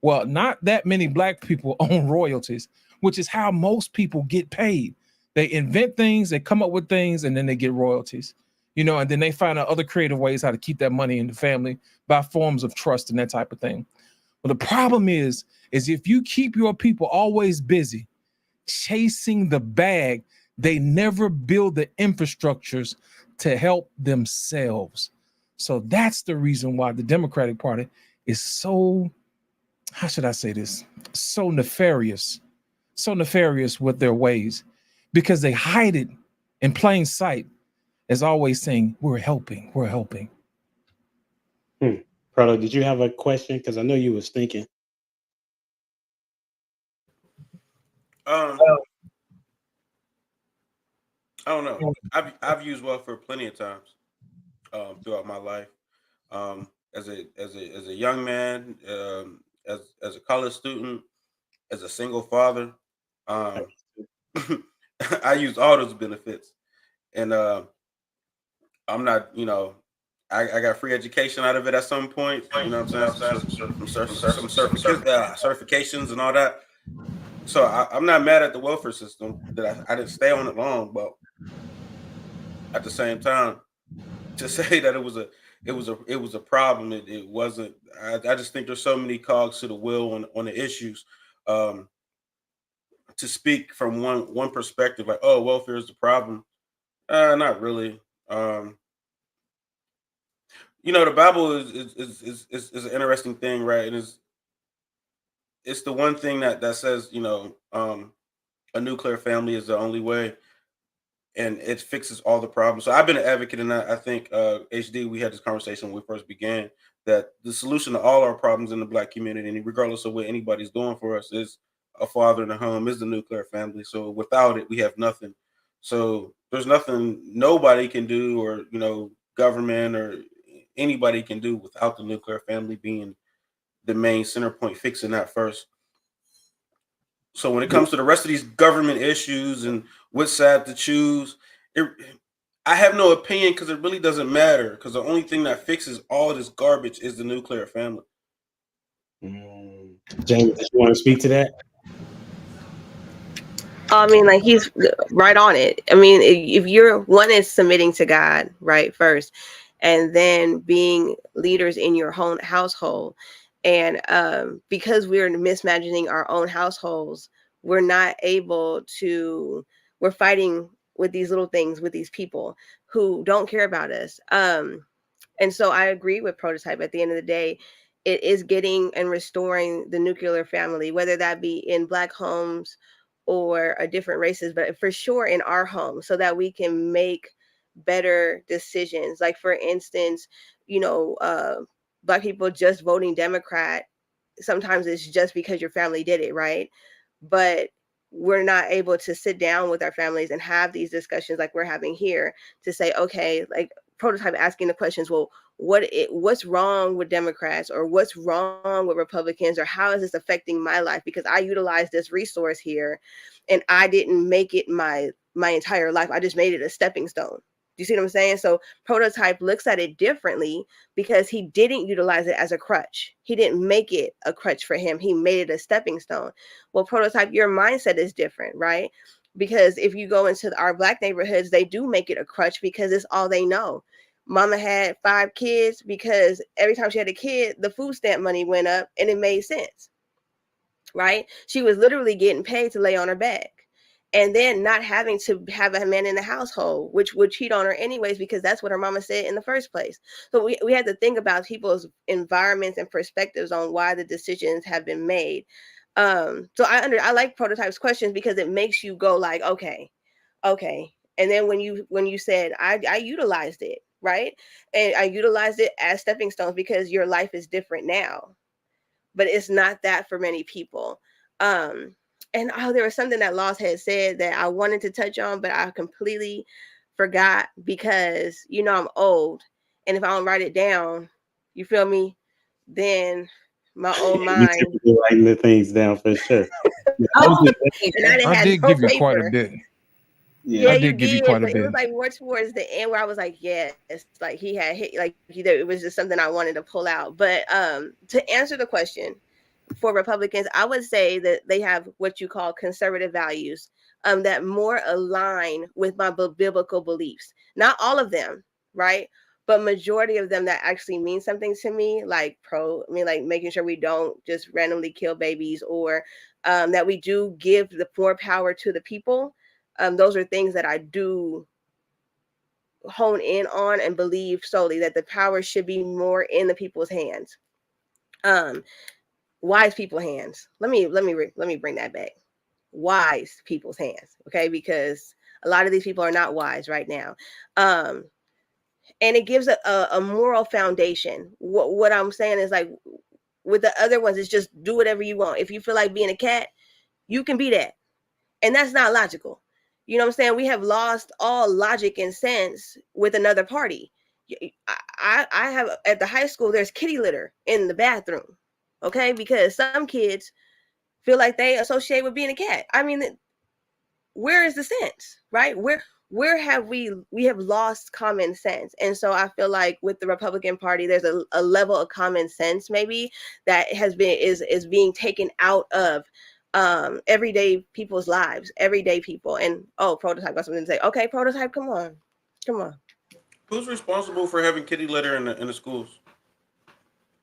Well, not that many Black people own royalties, which is how most people get paid. They invent things, they come up with things, and then they get royalties, and then they find out other creative ways how to keep that money in the family by forms of trust and that type of thing. But the problem is if you keep your people always busy chasing the bag, they never build the infrastructures to help themselves. So that's the reason why the Democratic Party is so, how should I say this? So nefarious with their ways, because they hide it in plain sight as always saying, we're helping. Proto, did you have a question? Because I know you was thinking. I don't know. I've used welfare plenty of times throughout my life. As a young man, as a college student, as a single father, I used all those benefits, and I'm not, I got free education out of it at some point. You know what I'm saying? Some certifications and all that. So I'm not mad at the welfare system that I didn't stay on it long, but at the same time, to say that it was a problem, it wasn't. I just think there's so many cogs to the wheel on the issues. Um, to speak from one perspective, like, oh, welfare is the problem. Not really. The Bible is an interesting thing, right? And it's the one thing that says, a nuclear family is the only way, and it fixes all the problems. So I've been an advocate in that. I think HD, we had this conversation when we first began, that the solution to all our problems in the Black community, and regardless of what anybody's doing for us, is a father in the home, is the nuclear family. So without it, we have nothing. So there's nothing nobody can do, or government or anybody can do, without the nuclear family being the main center point, fixing that first. So when it comes to the rest of these government issues and what side to choose, I have no opinion, because it really doesn't matter, because the only thing that fixes all of this garbage is the nuclear family. James, did you want to speak to that? I mean, like, he's right on it. I mean, if you're one is submitting to God, right, first, and then being leaders in your own household. And because we're mismanaging our own households, we're not able to, we're fighting with these little things, with these people who don't care about us. And so I agree with Prototype. At the end of the day, it is getting and restoring the nuclear family, whether that be in Black homes or different races, but for sure in our home, so that we can make better decisions. Like, for instance, Black people just voting Democrat, sometimes it's just because your family did it, right? But we're not able to sit down with our families and have these discussions like we're having here, to say, okay, like Prototype asking the questions, well, what's wrong with Democrats, or what's wrong with Republicans, or how is this affecting my life? Because I utilize this resource here, and I didn't make it my entire life. I just made it a stepping stone. Do you see what I'm saying? So Prototype looks at it differently, because he didn't utilize it as a crutch. He didn't make it a crutch for him. He made it a stepping stone. Well, Prototype, your mindset is different, right? Because if you go into our Black neighborhoods, they do make it a crutch, because it's all they know. Mama had 5 kids because every time she had a kid, the food stamp money went up, and it made sense, right? She was literally getting paid to lay on her back, and then not having to have a man in the household, which would cheat on her anyways, because that's what her mama said in the first place. So we had to think about people's environments and perspectives on why the decisions have been made. So I like Prototype's questions, because it makes you go like, okay. And then when you said, I utilized it, right? And I utilized it as stepping stones, because your life is different now, but it's not that for many people. And there was something that Lost had said that I wanted to touch on, but I completely forgot, because I'm old, and if I don't write it down, you feel me, then my old mind. You typically writing the things down for sure. I did give you quite a bit. Yeah, I did give you quite a but bit. it was like more towards the end, where I was like, yes, like he had hit, like it was just something I wanted to pull out. But to answer the question, for Republicans, I would say that they have what you call conservative values, that more align with my biblical beliefs. Not all of them, right? But majority of them that actually mean something to me, like making sure we don't just randomly kill babies, or that we do give the more power to the people. Those are things that I do hone in on and believe solely, that the power should be more in the people's hands. Wise people's hands. Let me bring that back. Wise people's hands, okay? Because a lot of these people are not wise right now. And it gives a moral foundation. What I'm saying is, like, with the other ones, it's just do whatever you want. If you feel like being a cat, you can be that. And that's not logical. You know what I'm saying? We have lost all logic and sense with another party. I have, at the high school, there's kitty litter in the bathroom. Okay, because some kids feel like they associate with being a cat. I mean, where is the sense, right? where have we have lost common sense. And so I feel like with the Republican Party, there's a level of common sense maybe that has been is being taken out of everyday people's lives, everyday people. And Prototype got something to say. Okay, Prototype, come on. Who's responsible for having kitty litter in the schools?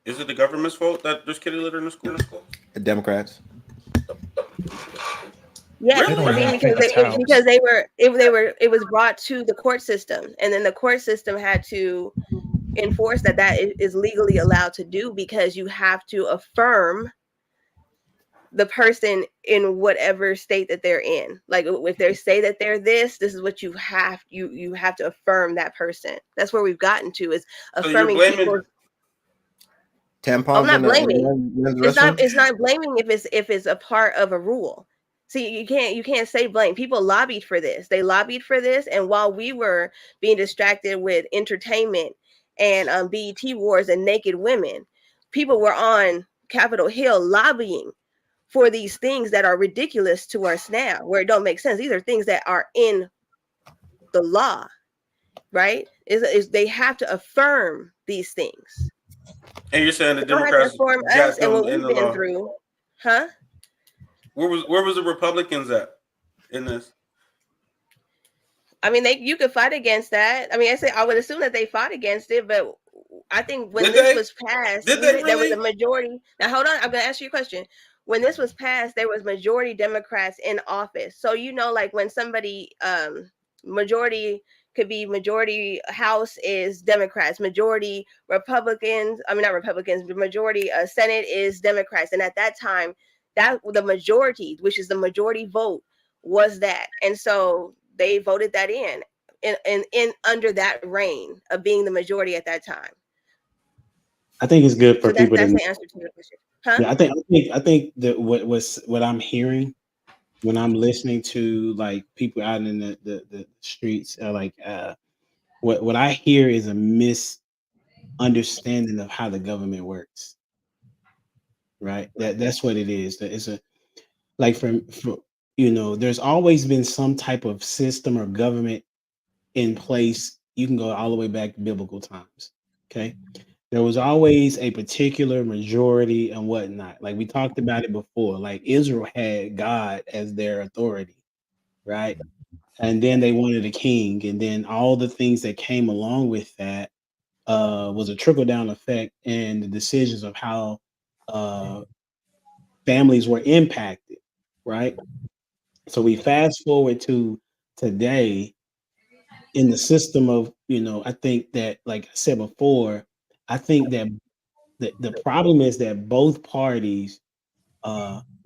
Is it the government's fault that there's kitty litter in the schools? Democrats. Yes, Really? I mean, because it was brought to the court system, and then the court system had to enforce that is legally allowed to do, because you have to affirm the person in whatever state that they're in. Like if they say that they're this is what you have to affirm that person. That's where we've gotten to, is affirming people. Tampons. I'm not blaming. It's It's not blaming if it's a part of a rule. See, you can't say blame. People lobbied for this. They lobbied for this, and while we were being distracted with entertainment and BET Wars and naked women, people were on Capitol Hill lobbying for these things that are ridiculous to us now, where it don't make sense. These are things that are in the law, right? Is they have to affirm these things. And you're saying the They don't have Democrats to affirm got us and them what in we've the been law? through, huh? Where was the Republicans at in this? I mean, you could fight against that. I mean, I would assume that they fought against it, but I think when this was passed, Did they there was really? a majority. Now, hold on, I'm going to ask you a question. When this was passed, there was majority Democrats in office. So, like when somebody, majority could be majority House is Democrats, majority Republicans, I mean, not Republicans, but majority Senate is Democrats. And at that time, that the majority, which is the majority vote, was that. And so they voted that in under that reign of being the majority at that time. I think it's good for So people that's to. the answer to your question. Huh? Yeah, I think that what I'm hearing when I'm listening to like people out in the streets, what I hear is a misunderstanding of how the government works. Right. That's what it is. It's a like for there's always been some type of system or government in place. You can go all the way back to biblical times. Okay. There was always a particular majority and whatnot. Like we talked about it before. Like Israel had God as their authority, right? And then they wanted a king, and then all the things that came along with that was a trickle down effect, and the decisions of how families were impacted, right? So we fast forward to today in the system of, I think that, like I said before, I think that the problem is that both parties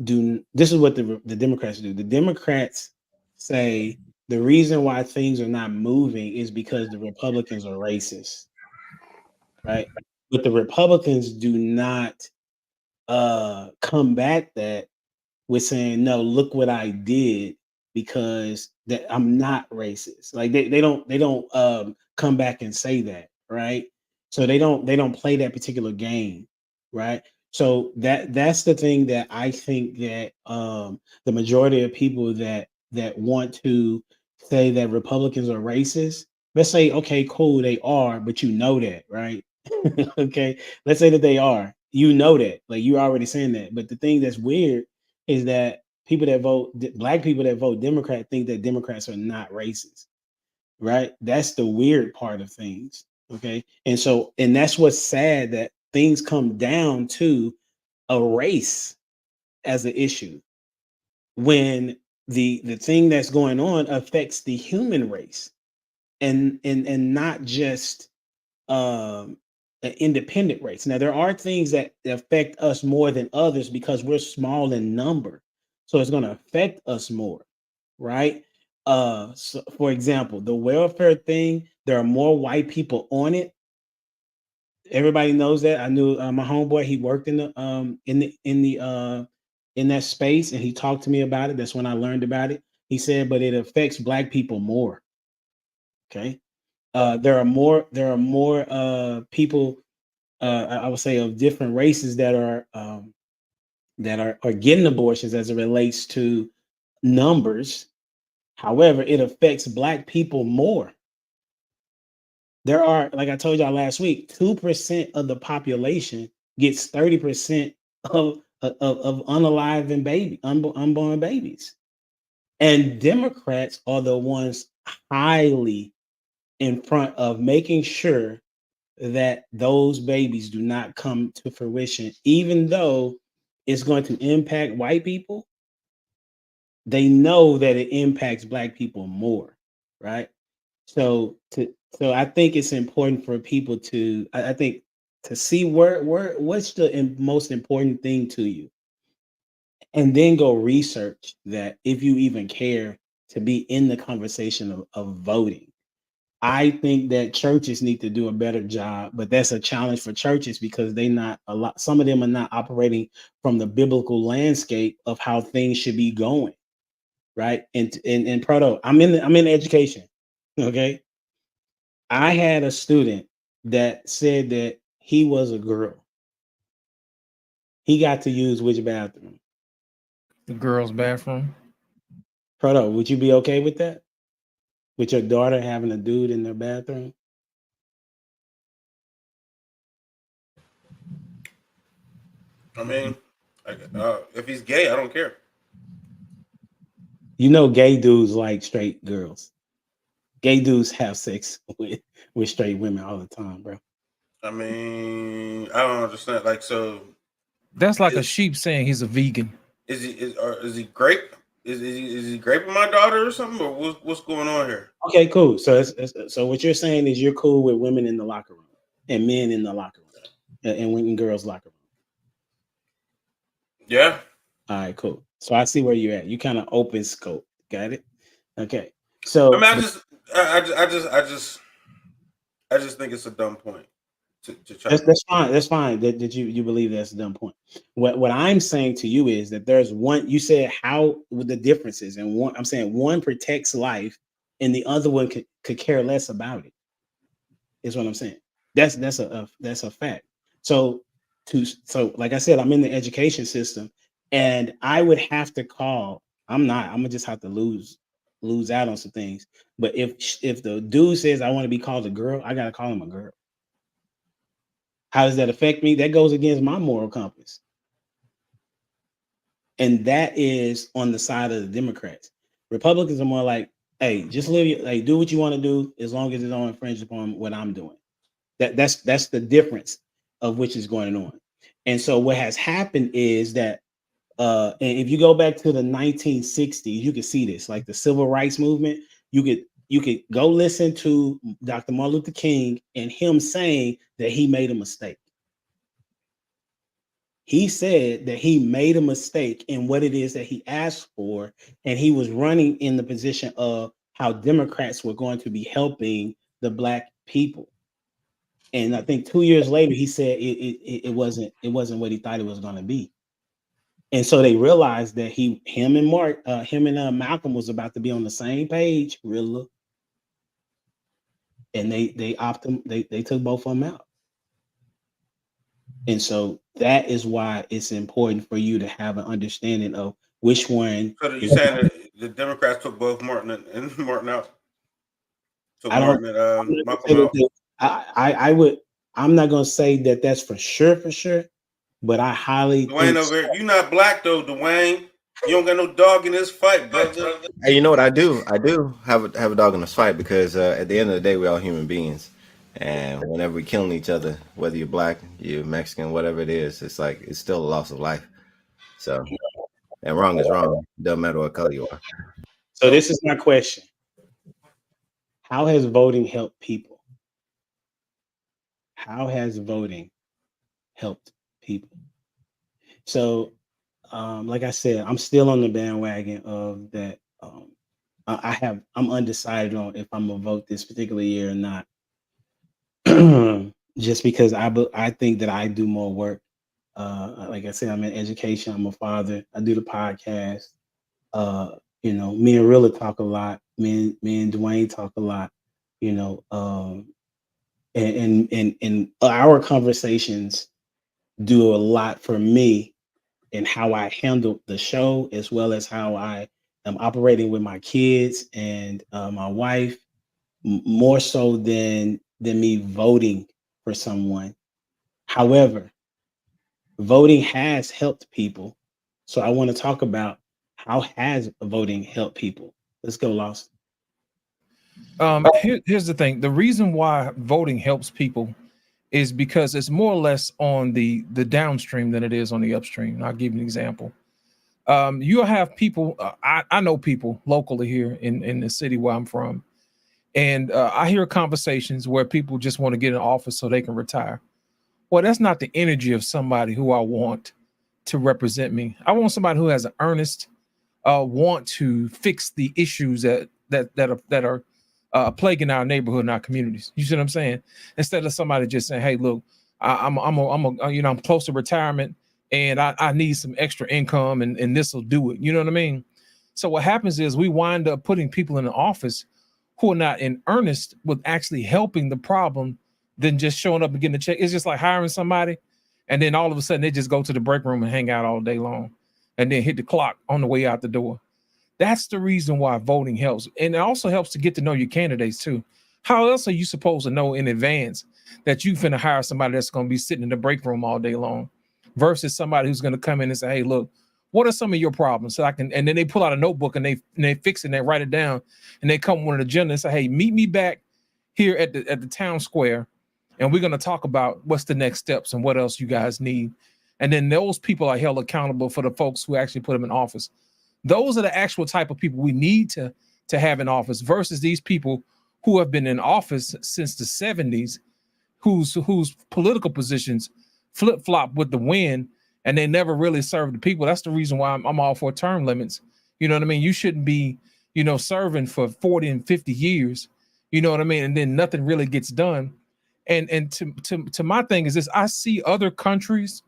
do. This is what the Democrats do. The Democrats say the reason why things are not moving is because the Republicans are racist, right? But the Republicans do not combat that with saying, no, look what I did, because that I'm not racist. Like they don't come back and say that, right? So they don't play that particular game, right? So that's the thing that I think that the majority of people that want to say that Republicans are racist, let's say, okay, cool, they are, but you know that, right? Okay, let's say that they are. You know that, like you're already saying that. But the thing that's weird is that black people that vote Democrat think that Democrats are not racist, right? That's the weird part of things. Okay. And that's what's sad, that things come down to a race as an issue when the thing that's going on affects the human race and not just an independent race. Now, there are things that affect us more than others because we're small in number. So it's going to affect us more, right? So for example, the welfare thing, there are more white people on it. Everybody knows that. I knew my homeboy, he worked in that space, and he talked to me about it. That's when I learned about it. He said, but it affects black people more. Okay. There are more people, I would say, of different races that are getting abortions as it relates to numbers. However, it affects Black people more. There are, like I told y'all last week, 2% of the population gets 30% of unalive and unborn babies. And Democrats are the ones highly in front of making sure that those babies do not come to fruition, even though it's going to impact white people. They know that it impacts Black people more, right? So I think it's important for people to, I think, to see what's the most important thing to you, and then go research that if you even care to be in the conversation of voting. I think that churches need to do a better job, but that's a challenge for churches because some of them are not operating from the biblical landscape of how things should be going, right? And Proto, I'm in education, okay? I had a student that said that he was a girl. He got to use which bathroom? The girls' bathroom. Proto, would you be okay with that? With your daughter having a dude in their bathroom? I mean, if he's gay, I don't care. You know, gay dudes like straight girls. Gay dudes have sex with straight women all the time, bro. I mean, I don't understand. Like, so That's like a sheep saying he's a vegan. is he grape? Is he graping my daughter or something? Or what's going on here? Okay, cool. So so what you're saying is you're cool with women in the locker room and men in the locker room and women girls locker room. Yeah. All right, cool. So I see where you're at. You kind of open scope. Got it? Okay. So I mean, I just think it's a dumb point to try. That's fine. That's fine. That you believe that's a dumb point. What I'm saying to you is that there's one. You said how with the differences, and one. I'm saying one protects life, and the other one could care less about it. Is what I'm saying. That's a fact. So like I said, I'm in the education system, and I would have to call. I'm gonna just have to lose out on some things. But if the dude says I want to be called a girl, I gotta call him a girl. How does that affect me? That goes against my moral compass. And that is on the side of the Democrats. Republicans are more like, hey, just do what you want to do as long as it don't infringe upon what I'm doing. That's the difference of which is going on. And so what has happened is that and if you go back to the 1960s, you can see this, like the civil rights movement. You could go listen to Dr. Martin Luther King and him saying that he made a mistake. He said that he made a mistake in what it is that he asked for, and he was running in the position of how Democrats were going to be helping the Black people. And I think 2 years later, he said it wasn't what he thought it was going to be. And so they realized that him and Malcolm was about to be on the same page, really. And they took both of them out. And so that is why it's important for you to have an understanding of which one. So you're saying that the Democrats took both Martin and Martin out? Took Martin and Malcolm out? I'm not going to say that that's for sure, but I highly Dwayne over here, you not Black though, Dwayne. You don't got no dog in this fight, brother. Hey, you know what I do? I do have a dog in this fight because at the end of the day, we're all human beings. And whenever we're killing each other, whether you're Black, you're Mexican, whatever it is, it's like it's still a loss of life. So, and wrong is wrong. Doesn't matter what color you are. So this is my question. How has voting helped people? How has voting helped people? So, like I said, I'm still on the bandwagon of that. I'm undecided on if I'm gonna vote this particular year or not. Just because I think that I do more work. Like I said, I'm in education. I'm a father. I do the podcast. Me and Rilla talk a lot. Me and Dwayne talk a lot. And our conversations do a lot for me in how I handle the show, as well as how I operating with my kids and my wife more so than me voting for someone. However, voting has helped people. So I want to talk about how has voting helped people. Let's go, Lost. Here's the thing. The reason why voting helps people is because it's more or less on the downstream than it is on the upstream. And I'll give you an example. You'll have people, I know people locally here in the city where I'm from, and I hear conversations where people just want to get in office so they can retire. Well, that's not the energy of somebody who I want to represent me. I want somebody who has an earnest want to fix the issues that are plaguing our neighborhood and our communities. You see what I'm saying? Instead of somebody just saying, "Hey, look, I'm close to retirement and I need some extra income and this will do it." You know what I mean? So what happens is we wind up putting people in the office who are not in earnest with actually helping the problem than just showing up and getting a check. It's just like hiring somebody and then all of a sudden they just go to the break room and hang out all day long and then hit the clock on the way out the door. That's the reason why voting helps. And it also helps to get to know your candidates too. How else are you supposed to know in advance that you finna hire somebody that's going to be sitting in the break room all day long versus somebody who's going to come in and say, "Hey, look, what are some of your problems?" So I can, and then they pull out a notebook and they fix it and they write it down and they come with an agenda and say, "Hey, meet me back here at the town square. And we're going to talk about what's the next steps and what else you guys need." And then those people are held accountable for the folks who actually put them in office. Those are the actual type of people we need to have in office versus these people who have been in office since the 70s, whose political positions flip-flop with the wind and they never really serve the people. That's the reason why I'm all for term limits. You know what I mean? You shouldn't be, serving for 40 and 50 years. You know what I mean? And then nothing really gets done. And to my thing is this: I see other countries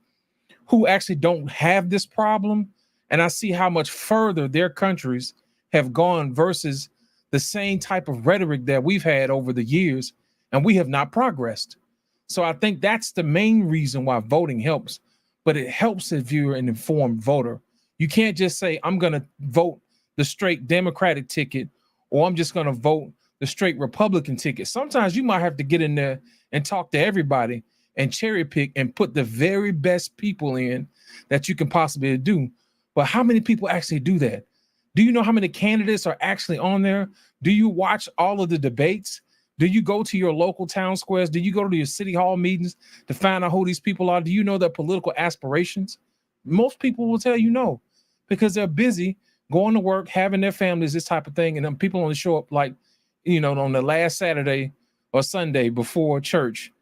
who actually don't have this problem, and I see how much further their countries have gone versus the same type of rhetoric that we've had over the years, and we have not progressed. So I think that's the main reason why voting helps, but it helps if you're an informed voter. You can't just say, "I'm going to vote the straight Democratic ticket," or "I'm just going to vote the straight Republican ticket." Sometimes you might have to get in there and talk to everybody and cherry pick and put the very best people in that you can possibly do. But how many people actually do that? Do you know how many candidates are actually on there? Do you watch all of the debates? Do you go to your local town squares? Do you go to your city hall meetings to find out who these people are? Do you know their political aspirations? Most people will tell you no, because they're busy going to work, having their families, this type of thing. And then people only show up like, on the last Saturday or Sunday before church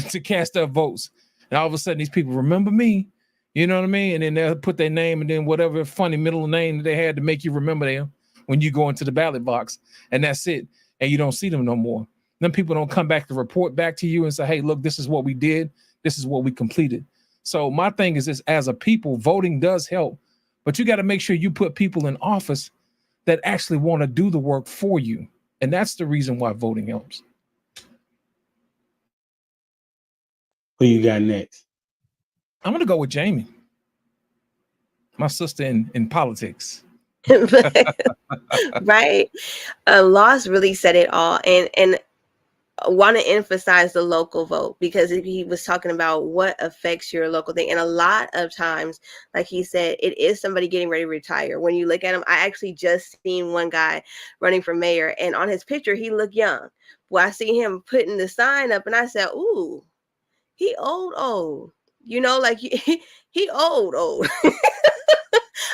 to cast their votes. And all of a sudden these people remember me, you know what I mean? And then they'll put their name and then whatever funny middle name they had to make you remember them when you go into the ballot box, and that's it. And you don't see them no more. Then people don't come back to report back to you and say, "Hey, look, this is what we did. This is what we completed." So my thing is this: as a people, voting does help, but you got to make sure you put people in office that actually want to do the work for you. And that's the reason why voting helps. Who you got next? I'm going to go with Jamie, my sister in politics. Right. Lost really said it all. And want to emphasize the local vote, because he was talking about what affects your local thing. And a lot of times, like he said, it is somebody getting ready to retire. When you look at him, I actually just seen one guy running for mayor, and on his picture, he looked young. Well, I see him putting the sign up and I said, "Ooh, he old, like he old."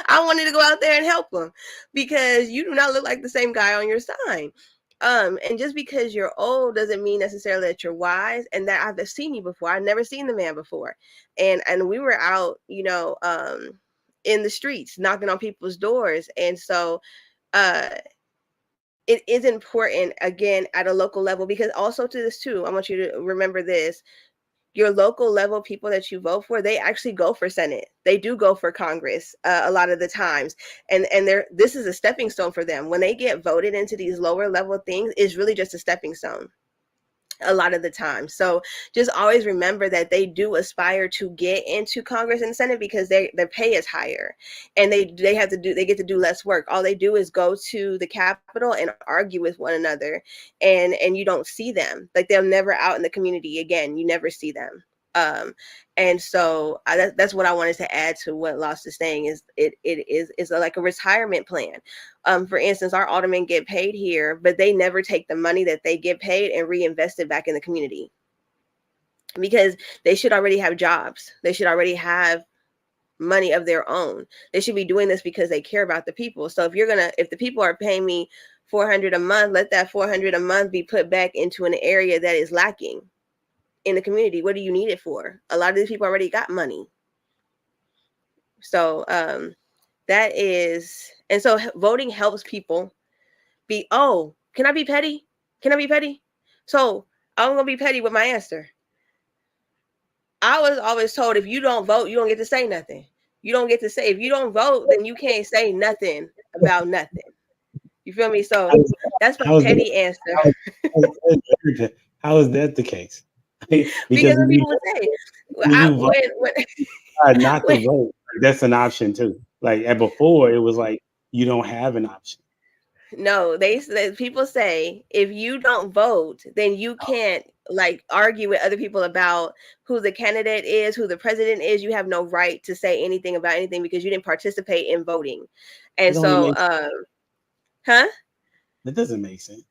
I wanted to go out there and help him, because you do not look like the same guy on your sign. And just because you're old doesn't mean necessarily that you're wise, and that I've seen you before. I've never seen the man before. And we were out, in the streets knocking on people's doors. And so it is important, again, at a local level, because also to this too, I want you to remember this: your local level people that you vote for, they actually go for Senate. They do go for Congress a lot of the times. And this is a stepping stone for them. When they get voted into these lower level things, it's really just a stepping stone. a lot of the time. So just always remember that they do aspire to get into Congress and Senate because their pay is higher, and they get to do less work. All they do is go to the Capitol and argue with one another, and you don't see them. Like, they're never out in the community again. You never see them. And so that's what I wanted to add to what Lost is saying, is it is like a retirement plan. For instance, our aldermen get paid here, but they never take the money that they get paid and reinvest it back in the community, because they should already have jobs. They should already have money of their own. They should be doing this because they care about the people. So if the people are paying me $400 a month, let that $400 a month be put back into an area that is lacking in the community. What do you need it for? A lot of these people already got money. So that is, and so voting helps people be, oh, can I be petty? Can I be petty? So I'm gonna be petty with my answer. I was always told, if you don't vote, you don't get to say nothing. You don't get to say, if you don't vote, then you can't say nothing about nothing. You feel me? So that's my petty answer. How is that the case? Because when people would say, not to vote, that's an option too. Like, and before it was like you don't have an option. No, people say, if you don't vote, then you can't like argue with other people about who the candidate is, who the president is. You have no right to say anything about anything because you didn't participate in voting. And so, That doesn't make sense.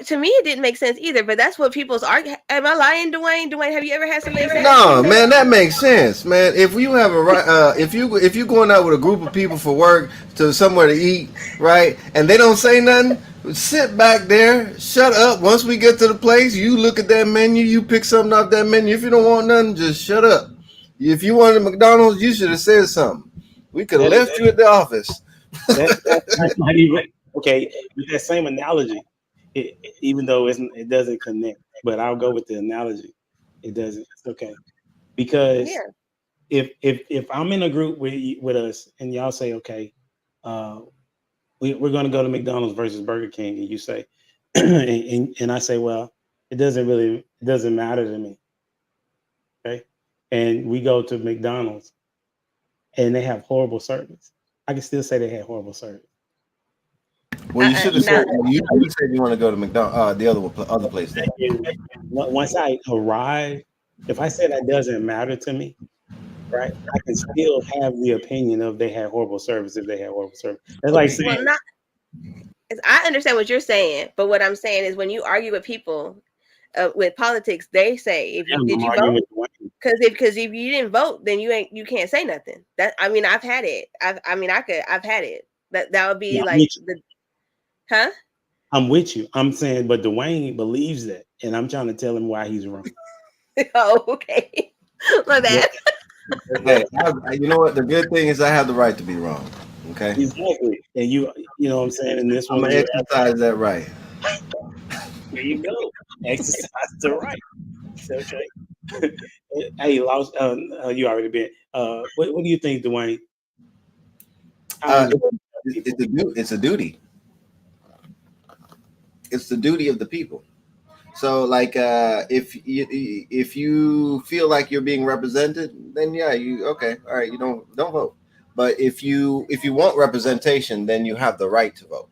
To me, it didn't make sense either, but that's what people's argue. Am I lying, Dwayne? Dwayne, have you ever had somebody say? No, man, that makes sense, man. If you have a right, if you going out with a group of people for work to somewhere to eat, right, and they don't say nothing, sit back there, shut up. Once we get to the place, you look at that menu, you pick something off that menu. If you don't want nothing, just shut up. If you wanted McDonald's, you should have said something. We could have left you at the office. That's not even okay. With that same analogy. Even though it doesn't connect, but I'll go with the analogy. It doesn't. It's okay, because if I'm in a group with us and y'all say, okay, we're going to go to McDonald's versus Burger King, and you say, and I say, well, it doesn't matter to me. Okay, and we go to McDonald's, and they have horrible service. I can still say they had horrible service. Well, you should have said you want to go to McDonald's, the other place. Then. Once I arrive, if I say that doesn't matter to me, right? I can still have the opinion of they had horrible service if they had horrible service. That's like saying. I understand what you're saying, but what I'm saying is when you argue with people with politics, they say, did you vote? Because if you didn't vote, then you can't say nothing. I've had it. I've had it. That would be Huh? I'm with you. I'm saying, but Dwayne believes that, and I'm trying to tell him why he's wrong. Oh, okay. My bad. Hey, you know what? The good thing is I have the right to be wrong. Okay. Exactly. And you know what I'm saying? In this I'm one, gonna exercise that right. There you go. Exercise the right. Okay. Hey, Laos, you already been. What do you think, Dwayne? It's a duty. It's the duty of the people. So, like, if you feel like you're being represented, then yeah, all right, you don't vote. But if you want representation, then you have the right to vote.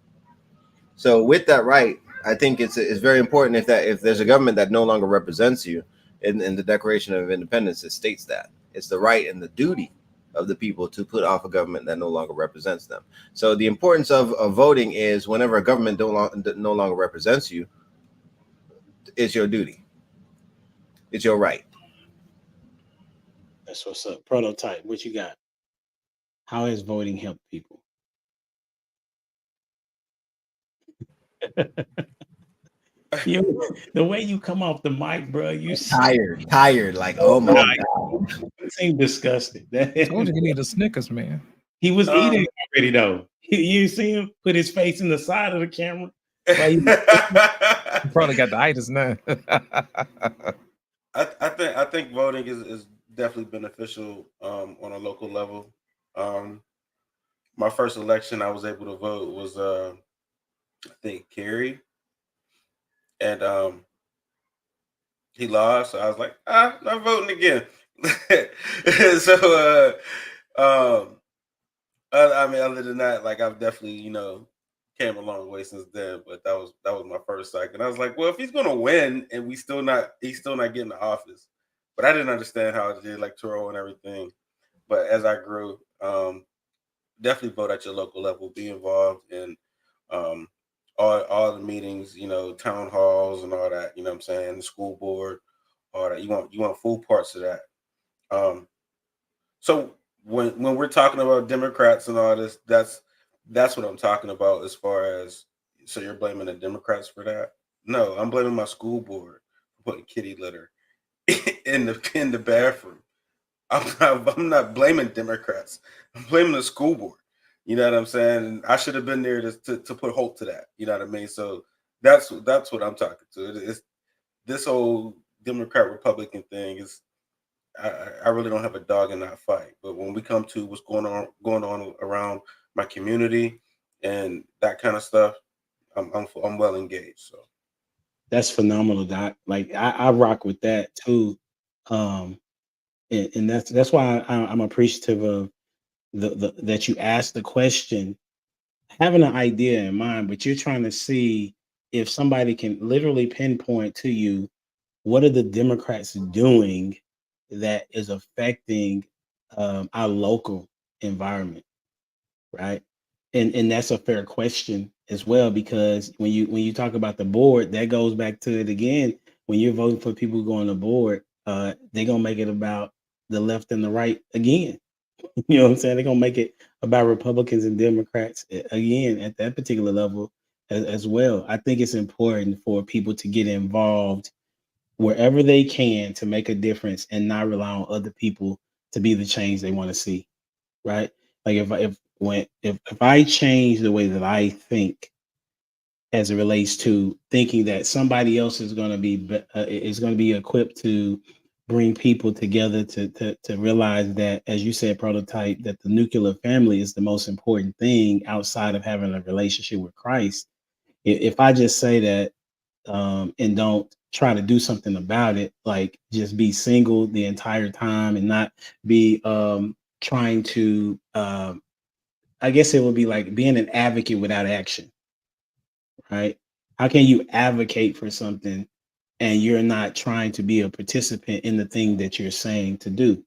So, with that right, I think it's very important if there's a government that no longer represents you, in the Declaration of Independence, it states that it's the right and the duty of the people to put off a government that no longer represents them. So the importance of voting is whenever a government no longer represents you, it's your duty. It's your right. That's what's up. Prototype, what you got? How has voting helped people? The way you come off the mic, bro, you tired. Like, oh my God. You seem disgusted. I told you need a Snickers, man. He was eating already, though. You see him put his face in the side of the camera. He probably got the itis now. I think voting is definitely beneficial on a local level. My first election I was able to vote was I think Cary. And he lost. So I was like, I'm voting again. So I mean, other than that, like I've definitely, came a long way since then. But that was my first cycle. And I was like, well, if he's gonna win and he's still not getting the office. But I didn't understand how the electoral and everything. But as I grew, definitely vote at your local level, be involved in um all the meetings, town halls and all that, you know what I'm saying, the school board, all that. You want full parts of that. Um so when we're talking about Democrats and all this, that's what I'm talking about as far as, so you're blaming the Democrats for that? No, I'm blaming my school board for putting kitty litter in the bathroom. I'm not blaming Democrats. I'm blaming the school board. You know what I'm saying? I should have been there to put hope to that. You know what I mean? So that's what I'm talking to. It's this whole Democrat Republican thing is, I really don't have a dog in that fight. But when we come to what's going on around my community and that kind of stuff, I'm well engaged. So That's phenomenal, Doc. Like I rock with that too. Um, and that's why I'm appreciative of the that you asked the question, having an idea in mind, but you're trying to see if somebody can literally pinpoint to you what are the Democrats doing that is affecting our local environment, right? And that's a fair question as well, because when you talk about the board, that goes back to it again. When you're voting for people who go on the board, they're gonna make it about the left and the right again. You know what I'm saying? They're gonna make it about Republicans and Democrats again at that particular level as well. I think it's important for people to get involved wherever they can to make a difference and not rely on other people to be the change they want to see. Right? Like if I change the way that I think as it relates to thinking that somebody else is going to be equipped to bring people together to realize that, as you said, Prototype, that the nuclear family is the most important thing outside of having a relationship with Christ. If I just say that and don't try to do something about it, like just be single the entire time and not be trying to, I guess it would be like being an advocate without action, right? How can you advocate for something and you're not trying to be a participant in the thing that you're saying to do?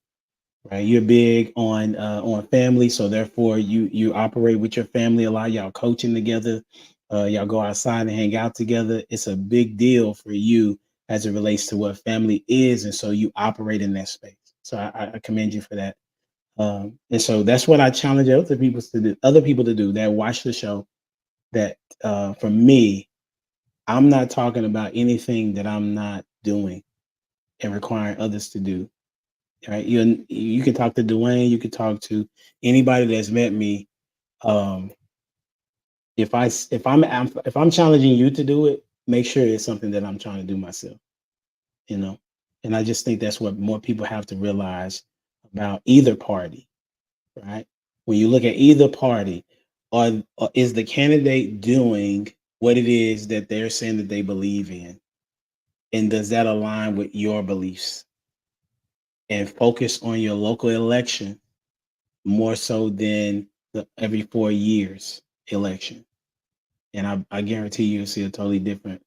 Right? You're big on family, so therefore you operate with your family a lot. Y'all coaching together, y'all go outside and hang out together. It's a big deal for you as it relates to what family is, and so you operate in that space. So I commend you for that. And so that's what I challenge other people to do that watch the show. That for me, I'm not talking about anything that I'm not doing and requiring others to do. Right? You can talk to Dwayne, you can talk to anybody that's met me. If I'm challenging you to do it, make sure it's something that I'm trying to do myself. You know, and I just think that's what more people have to realize about either party. Right? When you look at either party, or is the candidate doing what it is that they're saying that they believe in, and does that align with your beliefs? And focus on your local election more so than the every 4 years election. And I guarantee you'll see a totally different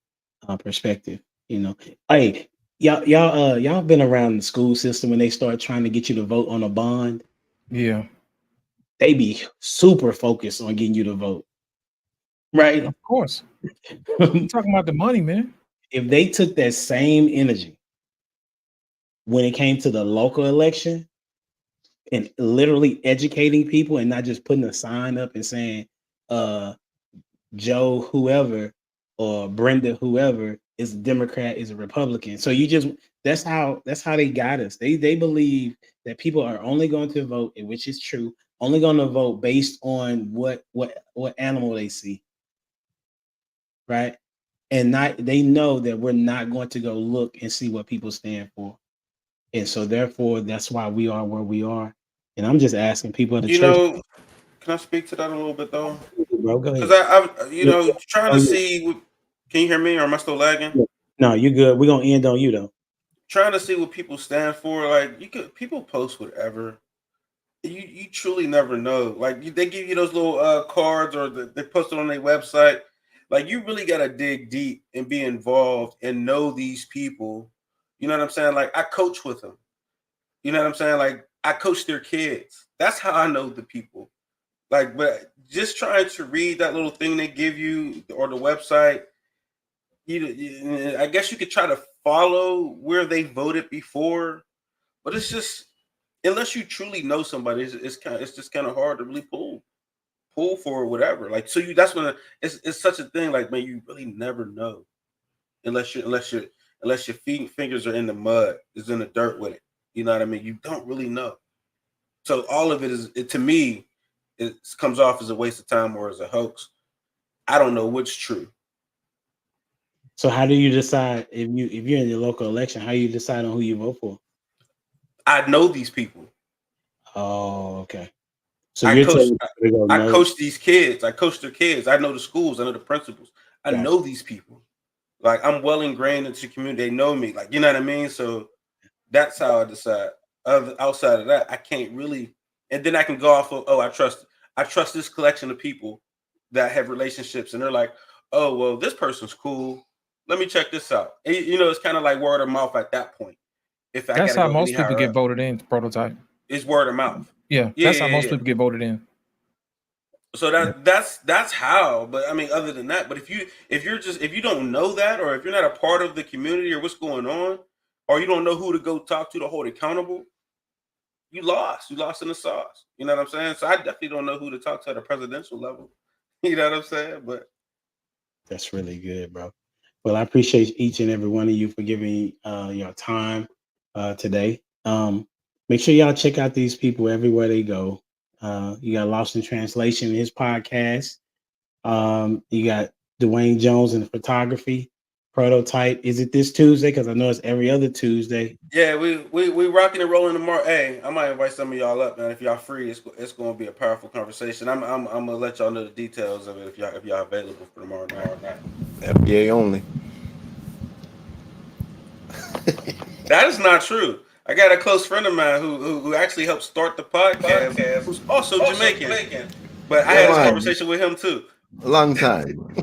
perspective. You know, hey, y'all been around the school system when they start trying to get you to vote on a bond. Yeah, They be super focused on getting you to vote, right? of course. I'm talking about the money, man. If they took that same energy when it came to the local election and literally educating people and not just putting a sign up and saying, Joe whoever or Brenda whoever is a Democrat, is a Republican. So that's how they got us. They believe that people are only going to vote, which is true, only going to vote based on what animal they see. Right? And they know that we're not going to go look and see what people stand for. And so therefore that's why we are where we are. And I'm just asking people at the church. Can I speak to that a little bit though? Bro, go ahead. Because I'm trying to see. Can you hear me, or am I still lagging? No, you're good. We're gonna end on you though. trying to see what people stand for. Like people post whatever. You truly never know. Like they give you those little cards, or they post it on their website. Like you really gotta dig deep and be involved and know these people. You know what I'm saying? Like I coach with them. You know what I'm saying? Like I coach their kids. That's how I know the people. Like, but just trying to read that little thing they give you or the website, I guess you could try to follow where they voted before, but it's just, unless you truly know somebody, it's just kind of hard to really pull for whatever. Like, so that's when it's such a thing. Like, man, you really never know unless your fingers are in the mud, is in the dirt with it. You know what I mean? You don't really know. So all of it to me, it comes off as a waste of time or as a hoax. I don't know what's true. So how do you decide if you're in your local election? How you decide on who you vote for? I know these people. Oh, okay. So I coach these kids. I coach their kids. I know the schools. I know the principals. I know these people. Like I'm well ingrained into the community. They know me. Like, you know what I mean? So that's how I decide. Outside of that, I can't really. And then I can go off of, I trust this collection of people that have relationships, and they're like, oh, well, this person's cool. Let me check this out. And, it's kind of like word of mouth at that point. That's how most people get voted in. Prototype. It's word of mouth. Yeah, that's how most people get voted in. So that's how. But I mean, other than that, but if you don't know that, or if you're not a part of the community or what's going on, or you don't know who to go talk to hold accountable, you lost in the sauce. You know what I'm saying? So I definitely don't know who to talk to at a presidential level. You know what I'm saying? But that's really good, bro. Well, I appreciate each and every one of you for giving your time today. Make sure y'all check out these people everywhere they go. You got Lost in Translation, his podcast. You got Dwayne Jones in photography. Prototype. Is it this Tuesday? Because I know it's every other Tuesday. Yeah, we rocking and rolling tomorrow. Hey, I might invite some of y'all up, man. If y'all free, it's going to be a powerful conversation. I'm gonna let y'all know the details of it if y'all available for tomorrow night. FBA only. That is not true. I got a close friend of mine who actually helped start the podcast, who's also Jamaican. But I had this conversation with him too. A long time.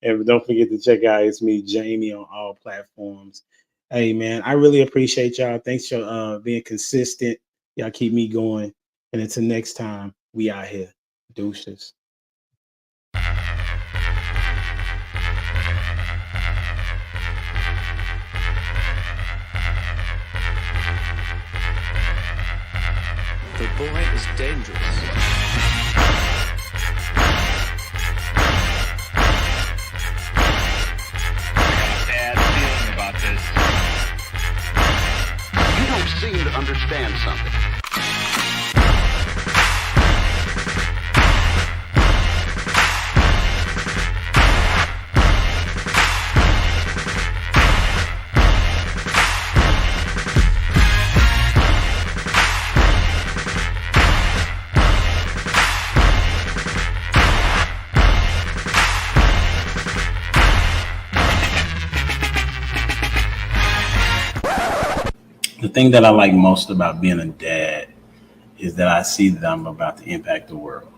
And don't forget to check out It's Me, Jamie, on all platforms. Hey, man, I really appreciate y'all. Thanks for being consistent. Y'all keep me going. And until next time, we out here. Deuces. The boy is dangerous. Seem to understand something. The thing that I like most about being a dad is that I see them about to impact the world.